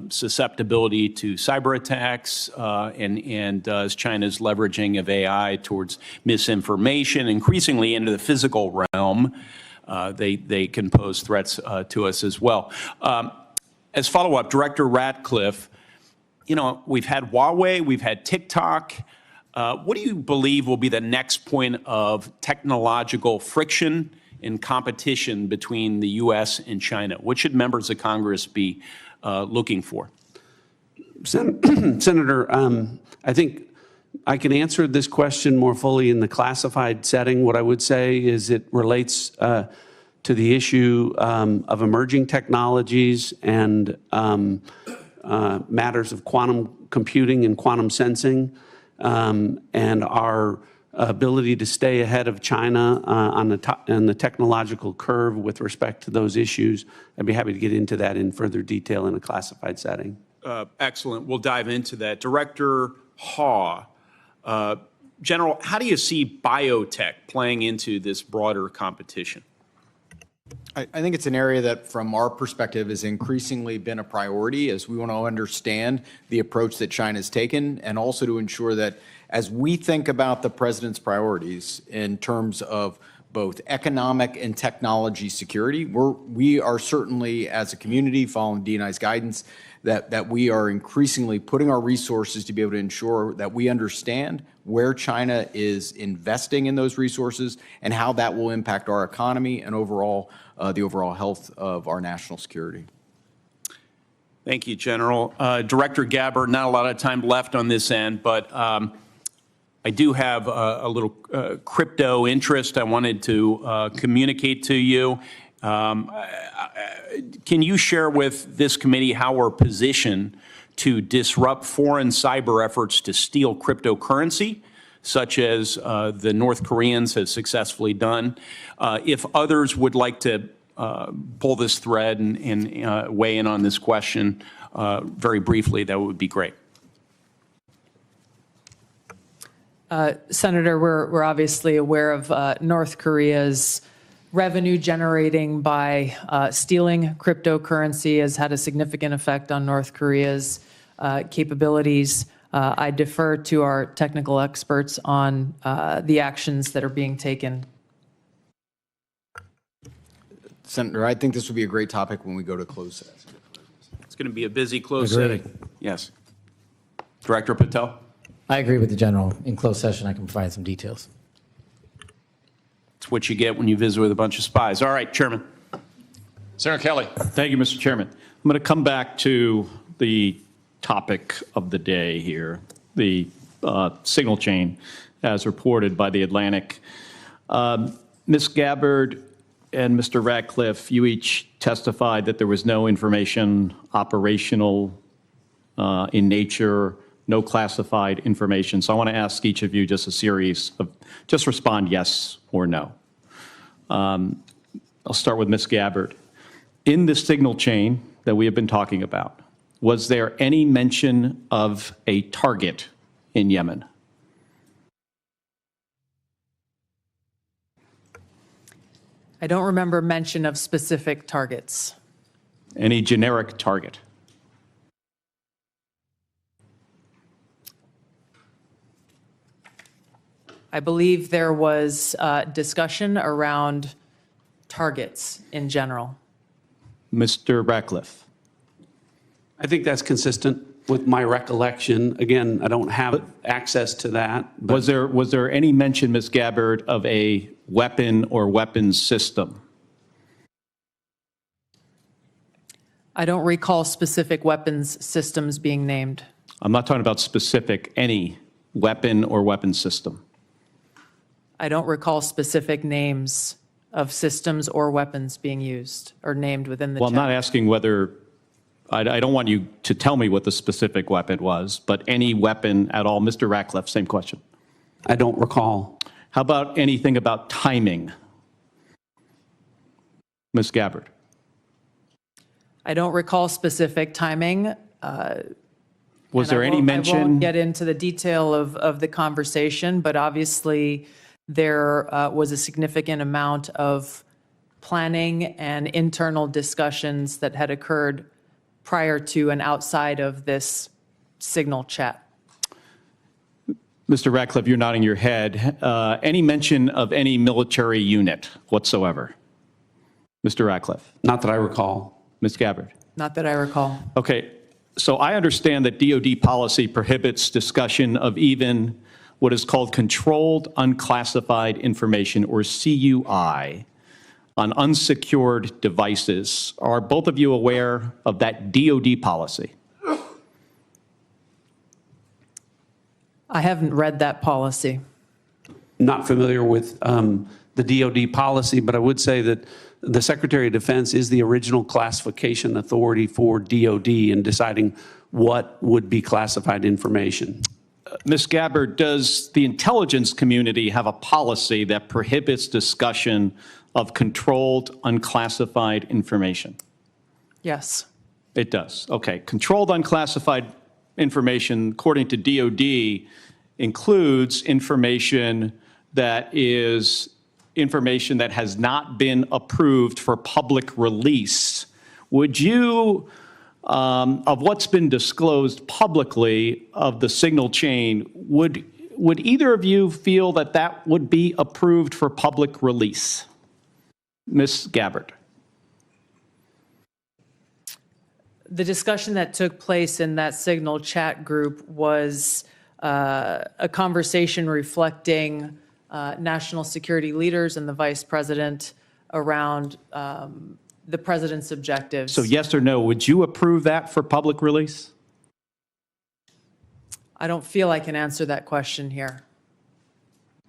susceptibility to cyber attacks, and as China's leveraging of AI towards misinformation, increasingly into the physical realm, they can pose threats to us as well. As follow-up, Director Ratcliffe, you know, we've had Huawei, we've had TikTok. What do you believe will be the next point of technological friction and competition between the U.S. and China? What should members of Congress be looking for? Senator, I think I can answer this question more fully in the classified setting. What I would say is it relates to the issue of emerging technologies and matters of quantum computing and quantum sensing, and our ability to stay ahead of China on the technological curve with respect to those issues. I'd be happy to get into that in further detail in a classified setting. Excellent. We'll dive into that. Director Haw, General, how do you see biotech playing into this broader competition? I think it's an area that, from our perspective, has increasingly been a priority as we want to understand the approach that China's taken, and also to ensure that as we think about the president's priorities in terms of both economic and technology security, we are certainly, as a community, following DNI's guidance, that we are increasingly putting our resources to be able to ensure that we understand where China is investing in those resources and how that will impact our economy and overall the overall health of our national security. Thank you, General. Director Gabbard, not a lot of time left on this end, but I do have a little crypto interest I wanted to communicate to you. Can you share with this committee how we're positioned to disrupt foreign cyber efforts to steal cryptocurrency, such as the North Koreans have successfully done. If others would like to pull this thread and weigh in on this question very briefly, that would be great. Senator, we're obviously aware of North Korea's revenue generating by stealing cryptocurrency has had a significant effect on North Korea's capabilities. I defer to our technical experts on the actions that are being taken. Senator, I think this would be a great topic when we go to closed session. It's going to be a busy closed Agree. setting. Yes. Director Patel? I agree with the general. In closed session, I can provide some details. It's what you get when you visit with a bunch of spies. All right, Chairman. Senator Kelly. Thank you, Mr. Chairman. I'm going to come back to the topic of the day here, the signal chain as reported by The Atlantic. Ms. Gabbard and Mr. Ratcliffe, you each testified that there was no information operational in nature, no classified information. So I want to ask each of you just a series of, just respond yes or no. I'll start with Ms. Gabbard. In the signal chain that we have been talking about, was there any mention of a target in Yemen? I don't remember mention of specific targets. Any generic target? I believe there was discussion around targets in general. Mr. Ratcliffe? I think that's consistent with my recollection. Again, I don't have access to that. But Was there any mention, Ms. Gabbard, of a weapon or weapons system? I don't recall specific weapons systems being named. I'm not talking about specific, any weapon or weapons system. I don't recall specific names of systems or weapons being used or named within the Well, I'm chat. not asking whether, I don't want you to tell me what the specific weapon was, but any weapon at all. Mr. Ratcliffe, same question. I don't recall. How about anything about timing? Ms. Gabbard? I don't recall specific timing. Was there any I mention? won't get into the detail of the conversation, but obviously there was a significant amount of planning and internal discussions that had occurred prior to and outside of this signal chat. Mr. Ratcliffe, you're nodding your head. Any mention of any military unit whatsoever? Mr. Ratcliffe? Not that I recall. Ms. Gabbard? Not that I recall. Okay, so I understand that DoD policy prohibits discussion of even what is called controlled unclassified information, or CUI, on unsecured devices. Are both of you aware of that DoD policy? I haven't read that policy. Not familiar with the DoD policy, but I would say that the Secretary of Defense is the original classification authority for DoD in deciding what would be classified information. Ms. Gabbard, does the intelligence community have a policy that prohibits discussion of controlled unclassified information? Yes. It does. Okay. Controlled unclassified information, according to DoD, includes information that is information that has not been approved for public release. Would you, of what's been disclosed publicly of the signal chain, would either of you feel that that would be approved for public release? Ms. Gabbard. The discussion that took place in that signal chat group was a conversation reflecting national security leaders and the vice president around the president's objectives. So yes or no, would you approve that for public release? I don't feel I can answer that question here.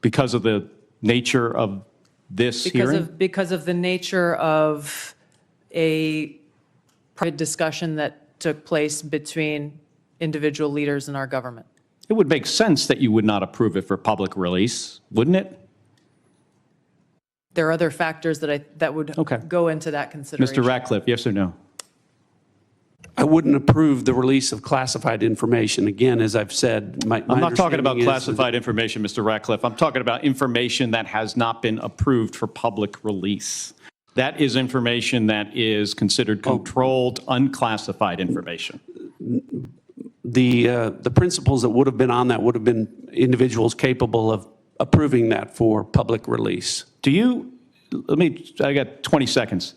Because of the nature of this hearing? Because of the nature of a private discussion that took place between individual leaders in our government. it would make sense that you would not approve it for public release, wouldn't it? There are other factors that would go into that consideration. Mr. Ratcliffe, yes or no? I wouldn't approve the release of classified information. Again, as I've said, my I'm not talking about understanding is classified information, Mr. Ratcliffe. I'm talking about information that has not been approved for public release. That is information that is considered controlled, unclassified information. The principles that would have been on that would have been individuals capable of approving that for public release. I got 20 seconds.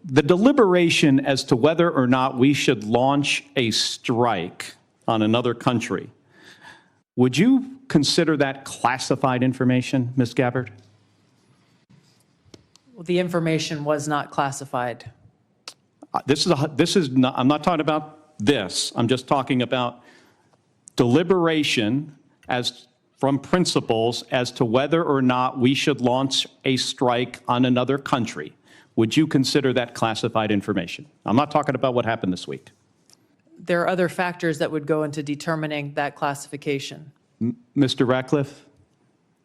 The deliberation as to whether or not we should launch a strike on another country, would you consider that classified information, Ms. Gabbard? Well, the information was not classified. I'm not talking about this. I'm just talking about deliberation from principles as to whether or not we should launch a strike on another country. Would you consider that classified information? I'm not talking about what happened this week. There are other factors that would go into determining that classification. Mr. Ratcliffe,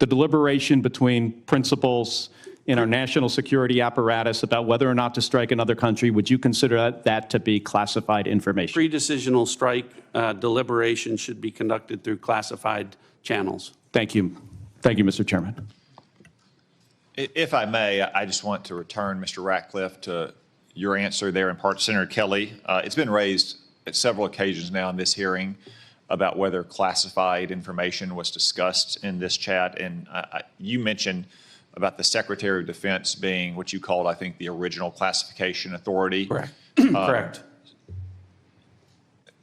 the deliberation between principals in our national security apparatus about whether or not to strike another country, would you consider that to be classified information? Pre-decisional strike deliberation should be conducted through classified channels. Thank you. Thank you, Mr. Chairman. If I may, I just want to return, Mr. Ratcliffe, to your answer there in part, Senator Kelly. It's been raised at several occasions now in this hearing about whether classified information was discussed in this chat. And you mentioned about the Secretary of Defense being what you called, I think, the original classification authority. Correct. Correct.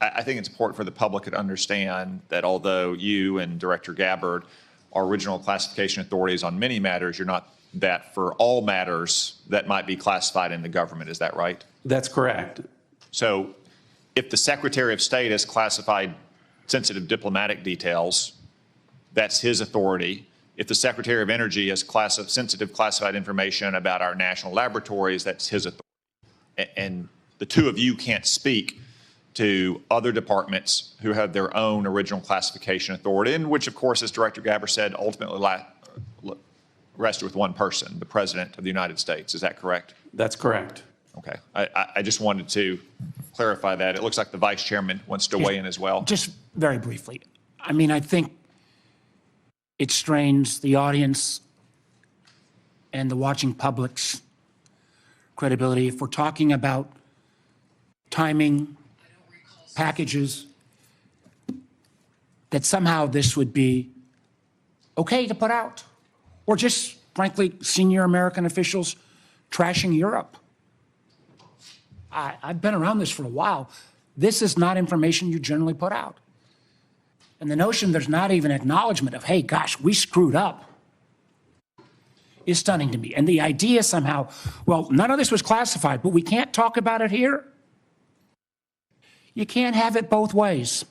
I think it's important for the public to understand that although you and Director Gabbard are original classification authorities on many matters, you're not that for all matters that might be classified in the government. Is that right? That's correct. So if the Secretary of State has classified sensitive diplomatic details, that's his authority. If the Secretary of Energy has sensitive classified information about our national laboratories, that's his authority. And the two of you can't speak to other departments who have their own original classification authority, and which, of course, as Director Gabbard said, ultimately rested with one person, the President of the United States. Is that correct? That's correct. Okay. I just wanted to clarify that. It looks like the Vice Chairman wants to weigh in as well. Just very briefly. I mean, I think it strains the audience and the watching public's credibility if we're talking about timing, packages, that somehow this would be okay to put out, or just, frankly, senior American officials trashing Europe. I've been around this for a while. This is not information you generally put out. And the notion there's not even acknowledgement of, hey, gosh, we screwed up, is stunning to me. And the idea somehow, well, none of this was classified, but we can't talk about it here. You can't have it both ways.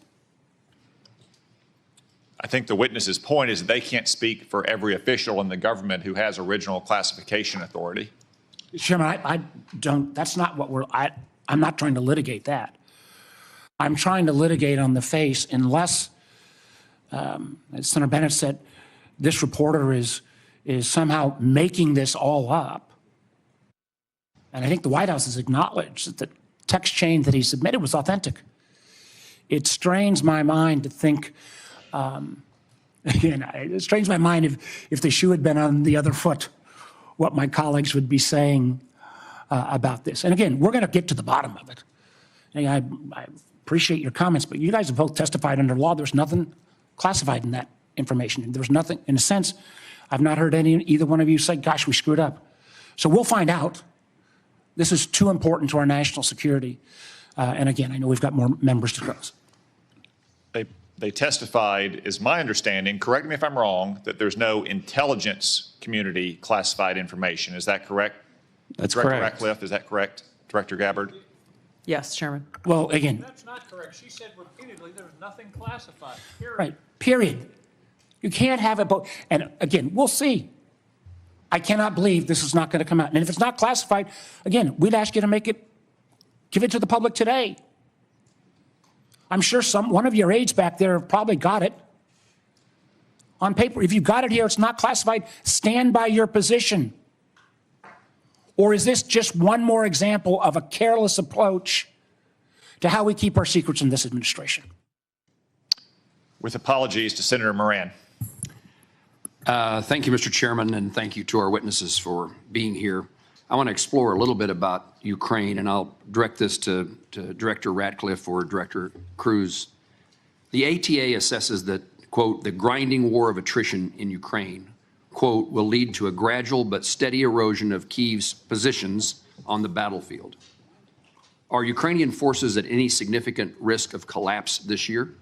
I think the witness's point is that they can't speak for every official in the government who has original classification authority. Chairman, I don't, that's not what I'm not trying to litigate that. I'm trying to litigate on the face unless, as Senator Bennett said, this reporter is somehow making this all up. And I think the White House has acknowledged that the text chain that he submitted was authentic. It strains my mind to think, again, it strains my mind if the shoe had been on the other foot, what my colleagues would be saying about this. And again, we're going to get to the bottom of it. And I appreciate your comments, but you guys have both testified under law. There's nothing classified in that information. There's nothing, in a sense, I've not heard either one of you say, gosh, we screwed up. So we'll find out. This is too important to our national security. And again, I know we've got more members to close. They testified, is my understanding, correct me if I'm wrong, that there's no intelligence community classified information. Is that correct? That's Director correct. Ratcliffe, is that correct? Director Gabbard? Yes, Chairman. Well, again. That's not correct. She said repeatedly there's nothing classified, period. Right, period. You can't have it both. And again, we'll see. I cannot believe this is not going to come out. And if it's not classified, again, we'd ask you to give it to the public today. I'm sure one of your aides back there probably got it on paper. If you got it here, it's not classified. Stand by your position. Or is this just one more example of a careless approach to how we keep our secrets in this administration? With apologies to Senator Moran. Thank you, Mr. Chairman, and thank you to our witnesses for being here. I want to explore a little bit about Ukraine, and I'll direct this to Director Ratcliffe or Director Cruz. The ATA assesses that, quote, the grinding war of attrition in Ukraine, quote, will lead to a gradual but steady erosion of Kyiv's positions on the battlefield. Are Ukrainian forces at any significant risk of collapse this year?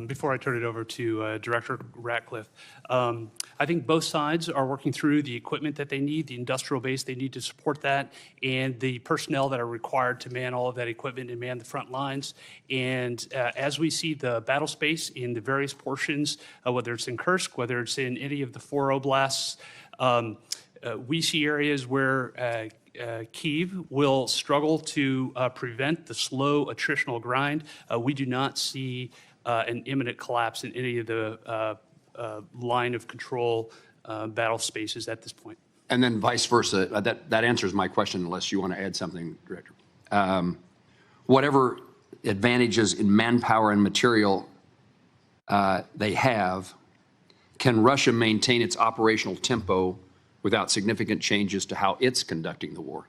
Before I turn it over to Director Ratcliffe, I think both sides are working through the equipment that they need, the industrial base they need to support that, and the personnel that are required to man all of that equipment and man the front lines. And as we see the battle space in the various portions, whether it's in Kursk, whether it's in any of the 4 oblasts, we see areas where Kyiv will struggle to prevent the slow attritional grind. We do not see an imminent collapse in any of the line of control battle spaces at this point. And then vice versa. That answers my question, unless you want to add something, Director. Whatever advantages in manpower and material they have, can Russia maintain its operational tempo without significant changes to how it's conducting the war?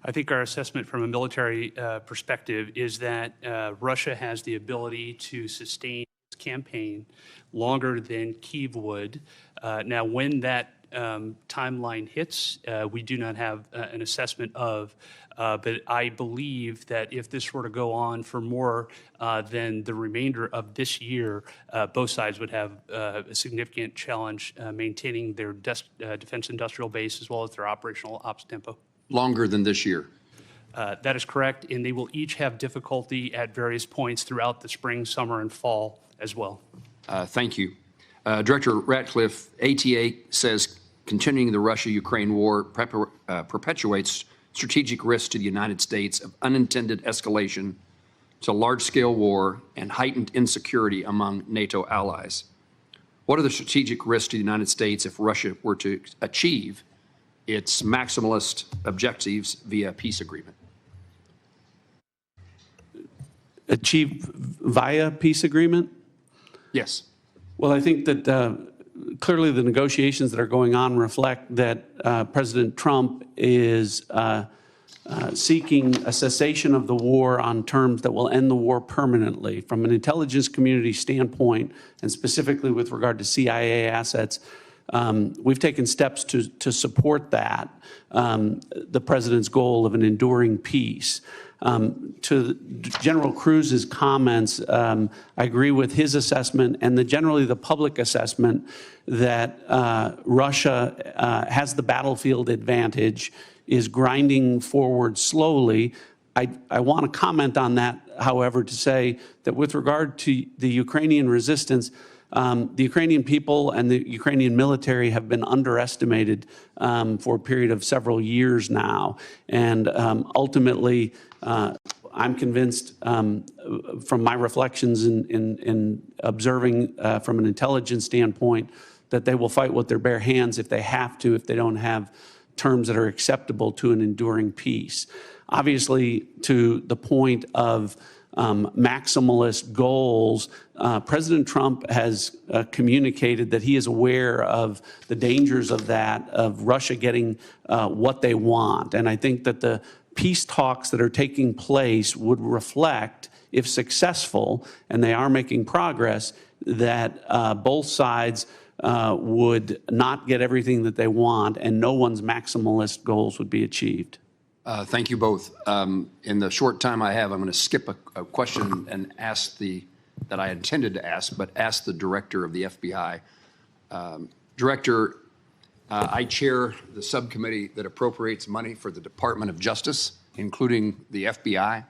I think our assessment from a military perspective is that Russia has the ability to sustain its campaign longer than Kyiv would. Now, when that timeline hits, we do not have an assessment of, but I believe that if this were to go on for more than the remainder of this year, both sides would have a significant challenge maintaining their defense industrial base as well as their operational ops tempo. Longer than this year? That is correct, and they will each have difficulty at various points throughout the spring, summer, and fall as well. Thank you. Director Ratcliffe, ATA says continuing the Russia-Ukraine war perpetuates strategic risk to the United States of unintended escalation to large-scale war and heightened insecurity among NATO allies. What are the strategic risks to the United States if Russia were to achieve its maximalist objectives via peace agreement? Achieve via peace agreement? Yes. Well, I think that clearly the negotiations that are going on reflect that President Trump is seeking a cessation of the war on terms that will end the war permanently. From an intelligence community standpoint, and specifically with regard to CIA assets, we've taken steps to support that, the president's goal of an enduring peace. To General Cruz's comments, I agree with his assessment and generally the public assessment that Russia has the battlefield advantage, is grinding forward slowly. I want to comment on that, however, to say that with regard to the Ukrainian resistance, the Ukrainian people and the Ukrainian military have been underestimated for a period of several years now. And ultimately, I'm convinced from my reflections in observing from an intelligence standpoint that they will fight with their bare hands if they have to, if they don't have terms that are acceptable to an enduring peace. Obviously, to the point of maximalist goals, President Trump has communicated that he is aware of the dangers of that, of Russia getting what they want. And I think that the peace talks that are taking place would reflect, if successful, and they are making progress, that both sides would not get everything that they want and no one's maximalist goals would be achieved. Thank you both. In the short time I have, I'm going to skip a question and ask that I intended to ask, but ask the director of the FBI. Director, I chair the subcommittee that appropriates money for the Department of Justice, including the FBI.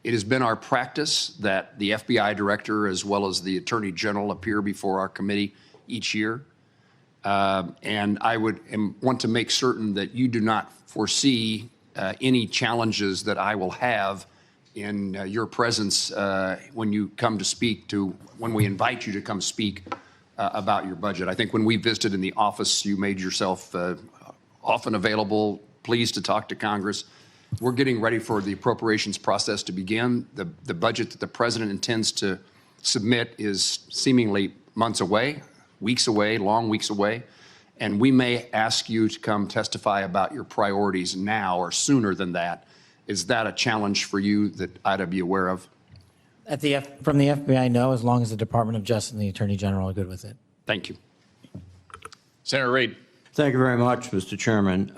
It has been our practice that the FBI director, as well as the Attorney General, appear before our committee each year. And I want to make certain that you do not foresee any challenges that I will have in your presence when you come to speak when we invite you to come speak about your budget. I think when we visited in the office, you made yourself often available, pleased to talk to Congress. We're getting ready for the appropriations process to begin. The budget that the president intends to submit is seemingly months away, weeks away, long weeks away. And we may ask you to come testify about your priorities now or sooner than that. Is that a challenge for you that I'd be aware of? From the FBI, no, as long as the Department of Justice and the Attorney General are good with it. Thank you. Senator Reid. Thank you very much, Mr. Chairman.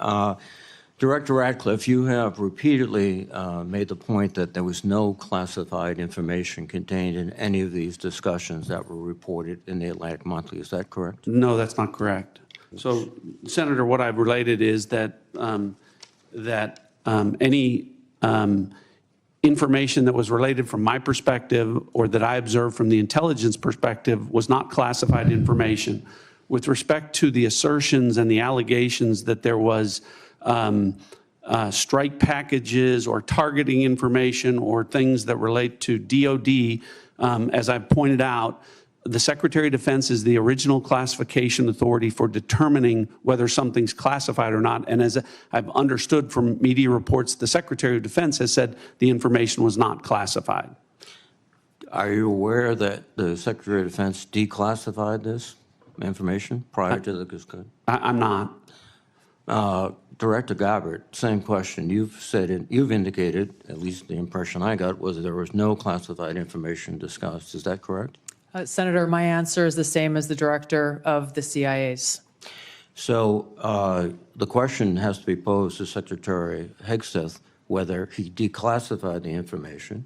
Director Ratcliffe, you have repeatedly made the point that there was no classified information contained in any of these discussions that were reported in the Atlantic Monthly. Is that correct? No, that's not correct. So, Senator, what I've related is that any information that was related from my perspective or that I observed from the intelligence perspective was not classified information. With respect to the assertions and the allegations that there was strike packages or targeting information or things that relate to DOD, as I've pointed out, the Secretary of Defense is the original classification authority for determining whether something's classified or not. And as I've understood from media reports, the Secretary of Defense has said the information was not classified. Are you aware that the Secretary of Defense declassified this information prior to the discussion? I'm not. Director Gabbard, same question. You've indicated, at least the impression I got, was there was no classified information discussed. Is that correct? Senator, my answer is the same as the director of the CIA's. So the question has to be posed to Secretary Hegseth whether he declassified the information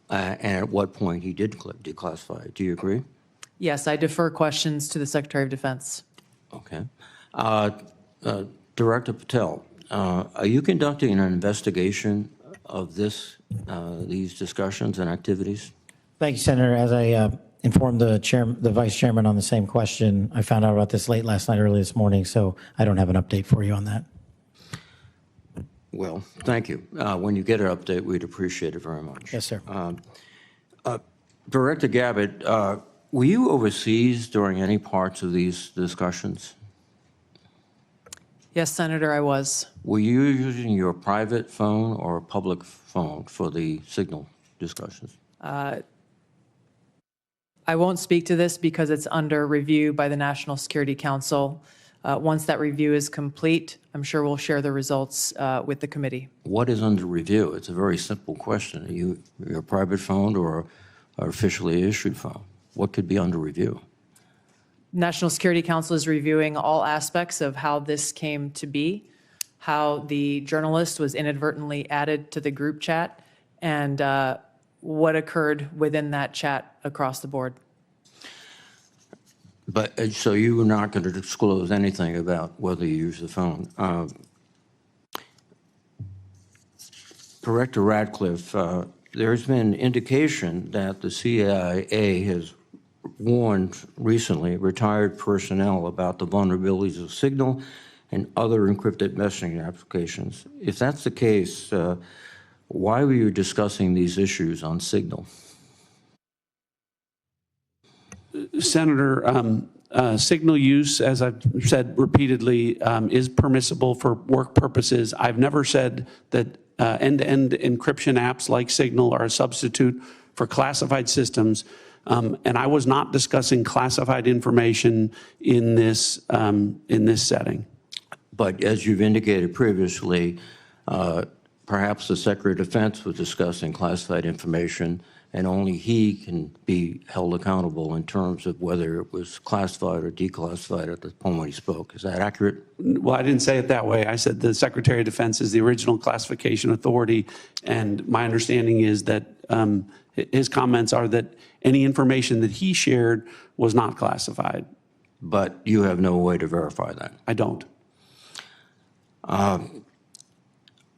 and at what point he did declassify it. Do you agree? Yes, I defer questions to the Secretary of Defense. Okay. Director Patel, are you conducting an investigation of these discussions and activities? Thank you, Senator. As I informed the vice chairman on the same question, I found out about this late last night, early this morning, so I don't have an update for you on that. Well, thank you. When you get an update, we'd appreciate it very much. Yes, sir. Director Gabbard, were you overseas during any parts of these discussions? Yes, Senator, I was. Were you using your private phone or a public phone for the signal discussions? I won't speak to this because it's under review by the National Security Council. Once that review is complete, I'm sure we'll share the results with the committee. What is under review? It's a very simple question. Are you your private phone or an officially issued phone? What could be under review? National Security Council is reviewing all aspects of how this came to be, how the journalist was inadvertently added to the group chat, and what occurred within that chat across the board. But so you were not going to disclose anything about whether you use the phone. Director Ratcliffe, there's been indication that the CIA has warned recently retired personnel about the vulnerabilities of Signal and other encrypted messaging applications. If that's the case, why were you discussing these issues on Signal? Senator, Signal use, as I've said repeatedly, is permissible for work purposes. I've never said that end-to-end encryption apps like Signal are a substitute for classified systems. And I was not discussing classified information in this setting. But as you've indicated previously, perhaps the Secretary of Defense was discussing classified information, and only he can be held accountable in terms of whether it was classified or declassified at the point when he spoke. Is that accurate? Well, I didn't say it that way. I said the Secretary of Defense is the original classification authority, and my understanding is that his comments are that any information that he shared was not classified. But you have no way to verify that? I don't.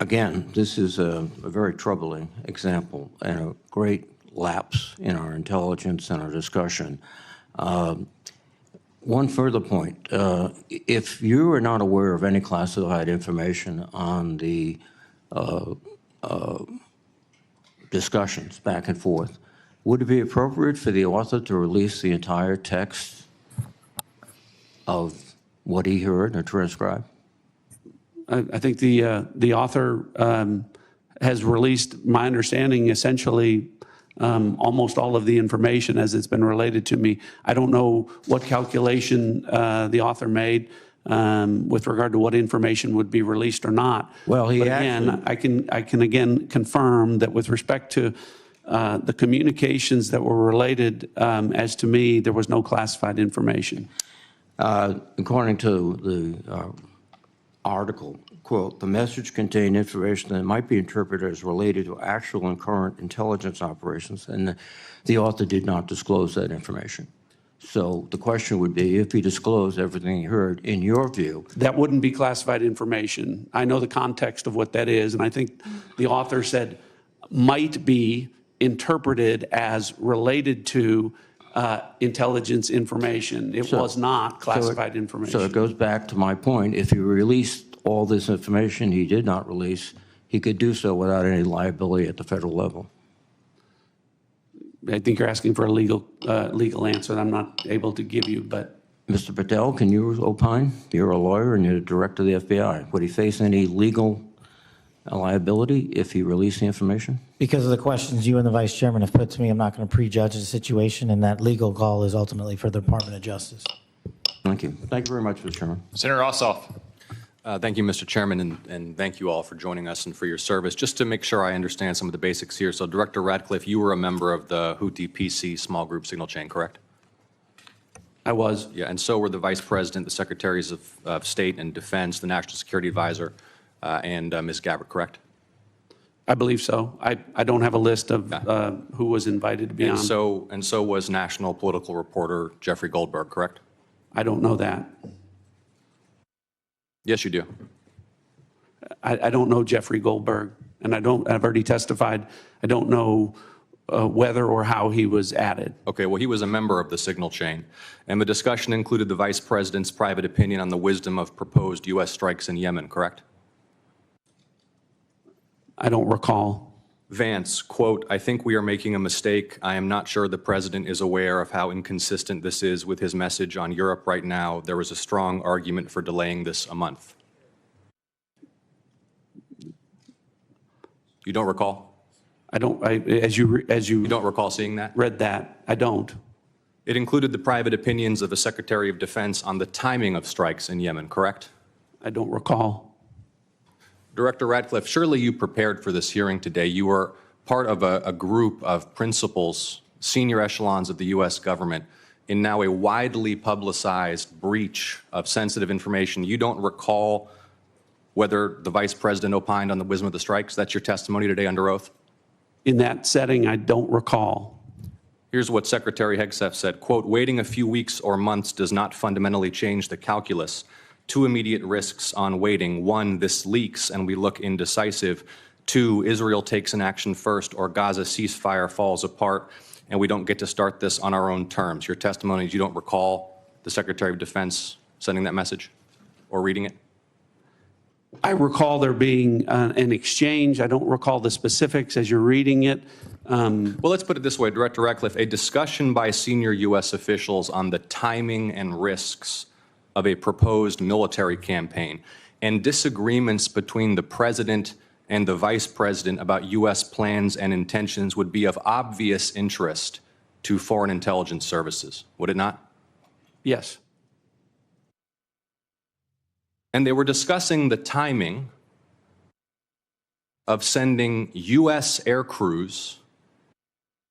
Again, this is a very troubling example and a great lapse in our intelligence and our discussion. One further point. If you are not aware of any classified information on the discussions back and forth, would it be appropriate for the author to release the entire text of what he heard or transcribed? I think the author has released, my understanding, essentially almost all of the information as it's been related to me. I don't know what calculation the author made with regard to what information would be released or not. Well, he but again, I can again confirm that with respect to the communications that were related, as to me, there was no classified information. According to the article, quote, the message contained information that might be interpreted as related to actual and current intelligence operations, and the author did not disclose that information. So the question would be, if he disclosed everything he heard, in your view. That wouldn't be classified information. I know the context of what that is, and I think the author said might be interpreted as related to intelligence information. It was not classified information. So it goes back to my point. If he released all this information he did not release, he could do so without any liability at the federal level. I think you're asking for a legal answer that I'm not able to give you, but. Mr. Patel, can you opine? You're a lawyer and you're the director of the FBI. Would he face any legal liability if he released the information? Because of the questions you and the vice chairman have put to me, I'm not going to prejudge the situation, and that legal call is ultimately for the Department of Justice. Thank you. Thank you very much, Mr. Chairman. Senator Ossoff. Thank you, Mr. Chairman, and thank you all for joining us and for your service. Just to make sure I understand some of the basics here, so Director Ratcliffe, you were a member of the Houthi PC small group signal chain, correct? I was. Yeah, and so were the Vice President, the Secretaries of State and Defense, the National Security Advisor, and Ms. Gabbard, correct? I believe so. I don't have a list of who was invited to be on. And so was national political reporter Jeffrey Goldberg, correct? I don't know that. Yes, you do. I don't know Jeffrey Goldberg, and I've already testified. I don't know whether or how he was added. Okay, well, he was a member of the signal chain, and the discussion included the Vice President's private opinion on the wisdom of proposed U.S. strikes in Yemen, correct? I don't recall. Vance, quote, I think we are making a mistake. I am not sure the president is aware of how inconsistent this is with his message on Europe right now. There was a strong argument for delaying this a month. You don't recall? I don't, as you don't recall seeing that? Read that. I don't. It included the private opinions of the Secretary of Defense on the timing of strikes in Yemen, correct? I don't recall. Director Ratcliffe, surely you prepared for this hearing today. You were part of a group of principals, senior echelons of the U.S. government, in now a widely publicized breach of sensitive information. You don't recall whether the Vice President opined on the wisdom of the strikes? That's your testimony today under oath? In that setting, I don't recall. Here's what Secretary Hegseth said, quote, waiting a few weeks or months does not fundamentally change the calculus. Two immediate risks on waiting. One, this leaks and we look indecisive. Two, Israel takes an action first or Gaza ceasefire falls apart and we don't get to start this on our own terms. Your testimony is you don't recall the Secretary of Defense sending that message or reading it? I recall there being an exchange. I don't recall the specifics as you're reading it. Well, let's put it this way, Director Ratcliffe, a discussion by senior U.S. officials on the timing and risks of a proposed military campaign and disagreements between the president and the vice president about U.S. plans and intentions would be of obvious interest to foreign intelligence services, would it not? Yes. And they were discussing the timing of sending U.S. air crews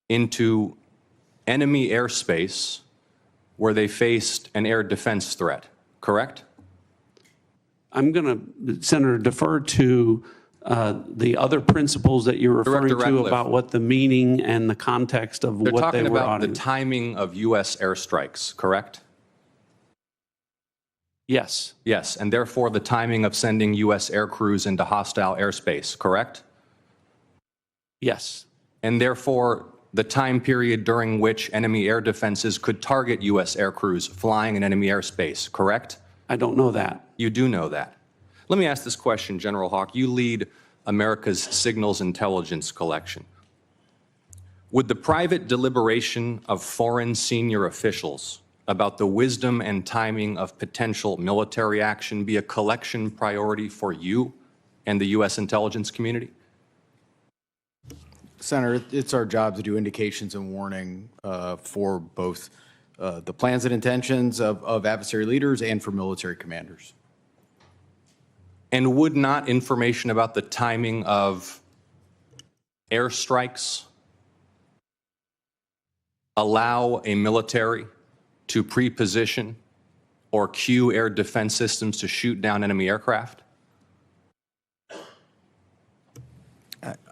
into enemy airspace where they faced an air defense threat, correct? I'm going to, Senator, defer to the other principles that you're referring to about what the meaning and the context of what they were They're talking about auditing. the timing of U.S. airstrikes, correct? Yes. Yes, and therefore the timing of sending U.S. air crews into hostile airspace, correct? Yes. And therefore the time period during which enemy air defenses could target U.S. air crews flying in enemy airspace, correct? I don't know that. You do know that. Let me ask this question, General Hawk. You lead America's signals intelligence collection. Would the private deliberation of foreign senior officials about the wisdom and timing of potential military action be a collection priority for you and the U.S. intelligence community? Senator, it's our job to do indications and warning for both the plans and intentions of adversary leaders and for military commanders. And would not information about the timing of airstrikes allow a military to pre-position or cue air defense systems to shoot down enemy aircraft?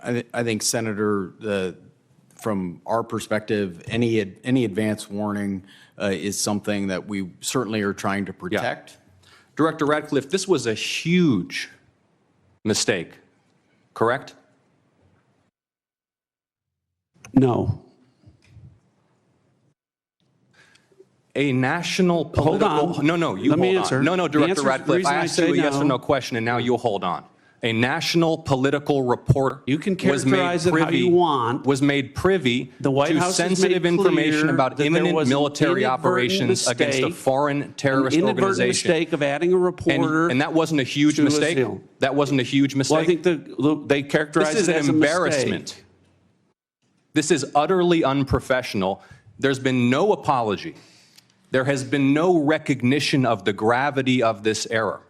I think, Senator, from our perspective, any advance warning is something that we certainly are trying to protect. Yeah. Director Ratcliffe, this was a huge mistake, correct? No. A national political... Hold on. No, you Let me hold answer. on. No, The Director answer- the Ratcliffe, reason I I asked you a say yes or no- no question, and now you'll hold on. A national political reporter You can characterize it how you want. was made privy The White to House has sensitive made information clear about that there imminent was an military inadvertent operations against a mistake, foreign terrorist an inadvertent organization. mistake of adding a reporter. And that wasn't a huge to a mistake? seal. That wasn't a huge mistake? Well, I think they characterize This is it an as a embarrassment. mistake. This is utterly unprofessional. There's been no apology. There has been no recognition of the gravity of this error.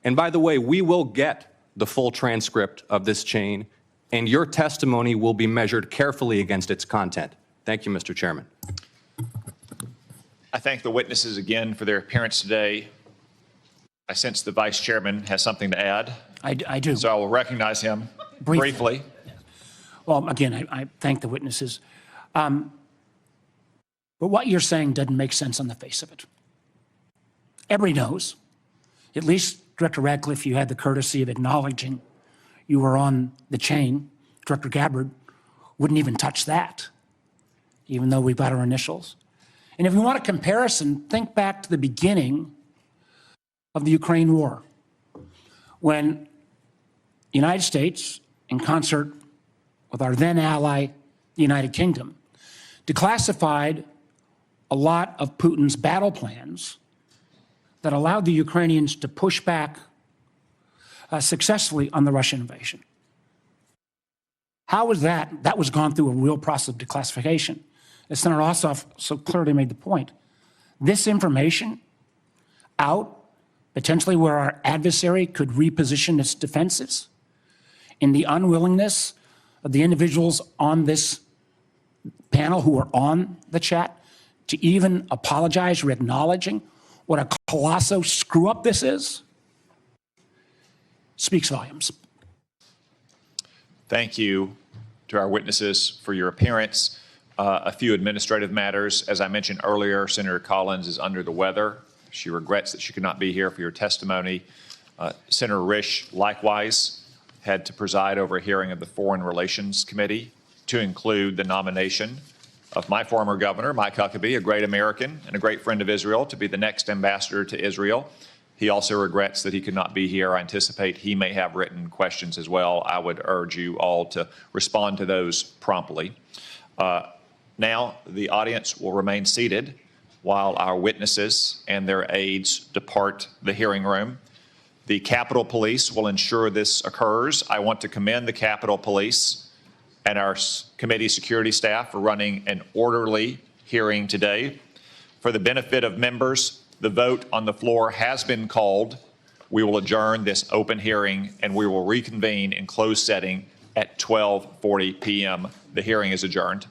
And by the way, we will get the full transcript of this chain, and your testimony will be measured carefully against its content. Thank you, Mr. Chairman. I thank the witnesses again for their appearance today. I sense the Vice Chairman has something to add. I do. So I will recognize him briefly. Well, again, I thank the witnesses. But what you're saying doesn't make sense on the face of it. Everybody knows, at least Director Ratcliffe, you had the courtesy of acknowledging you were on the chain. Director Gabbard wouldn't even touch that, even though we've got our initials. And if you want a comparison, think back to the beginning of the Ukraine war, when the United States, in concert with our then ally, the United Kingdom, declassified a lot of Putin's battle plans that allowed the Ukrainians to push back successfully on the Russian invasion. How was that? That was gone through a real process of declassification. As Senator Ossoff so clearly made the point, this information out, potentially where our adversary could reposition its defenses, in the unwillingness of the individuals on this panel who are on the chat to even apologize or acknowledging what a colossal screw-up this is, speaks volumes. Thank you to our witnesses for your appearance. A few administrative matters. As I mentioned earlier, Senator Collins is under the weather. She regrets that she could not be here for your testimony. Senator Risch likewise had to preside over a hearing of the Foreign Relations Committee to include the nomination of my former governor, Mike Huckabee, a great American and a great friend of Israel, to be the next ambassador to Israel. He also regrets that he could not be here. I anticipate he may have written questions as well. I would urge you all to respond to those promptly. Now, the audience will remain seated while our witnesses and their aides depart the hearing room. The Capitol Police will ensure this occurs. I want to commend the Capitol Police and our committee security staff for running an orderly hearing today. For the benefit of members, the vote on the floor has been called. We will adjourn this open hearing and we will reconvene in closed setting at 12:40 p.m. The hearing is adjourned.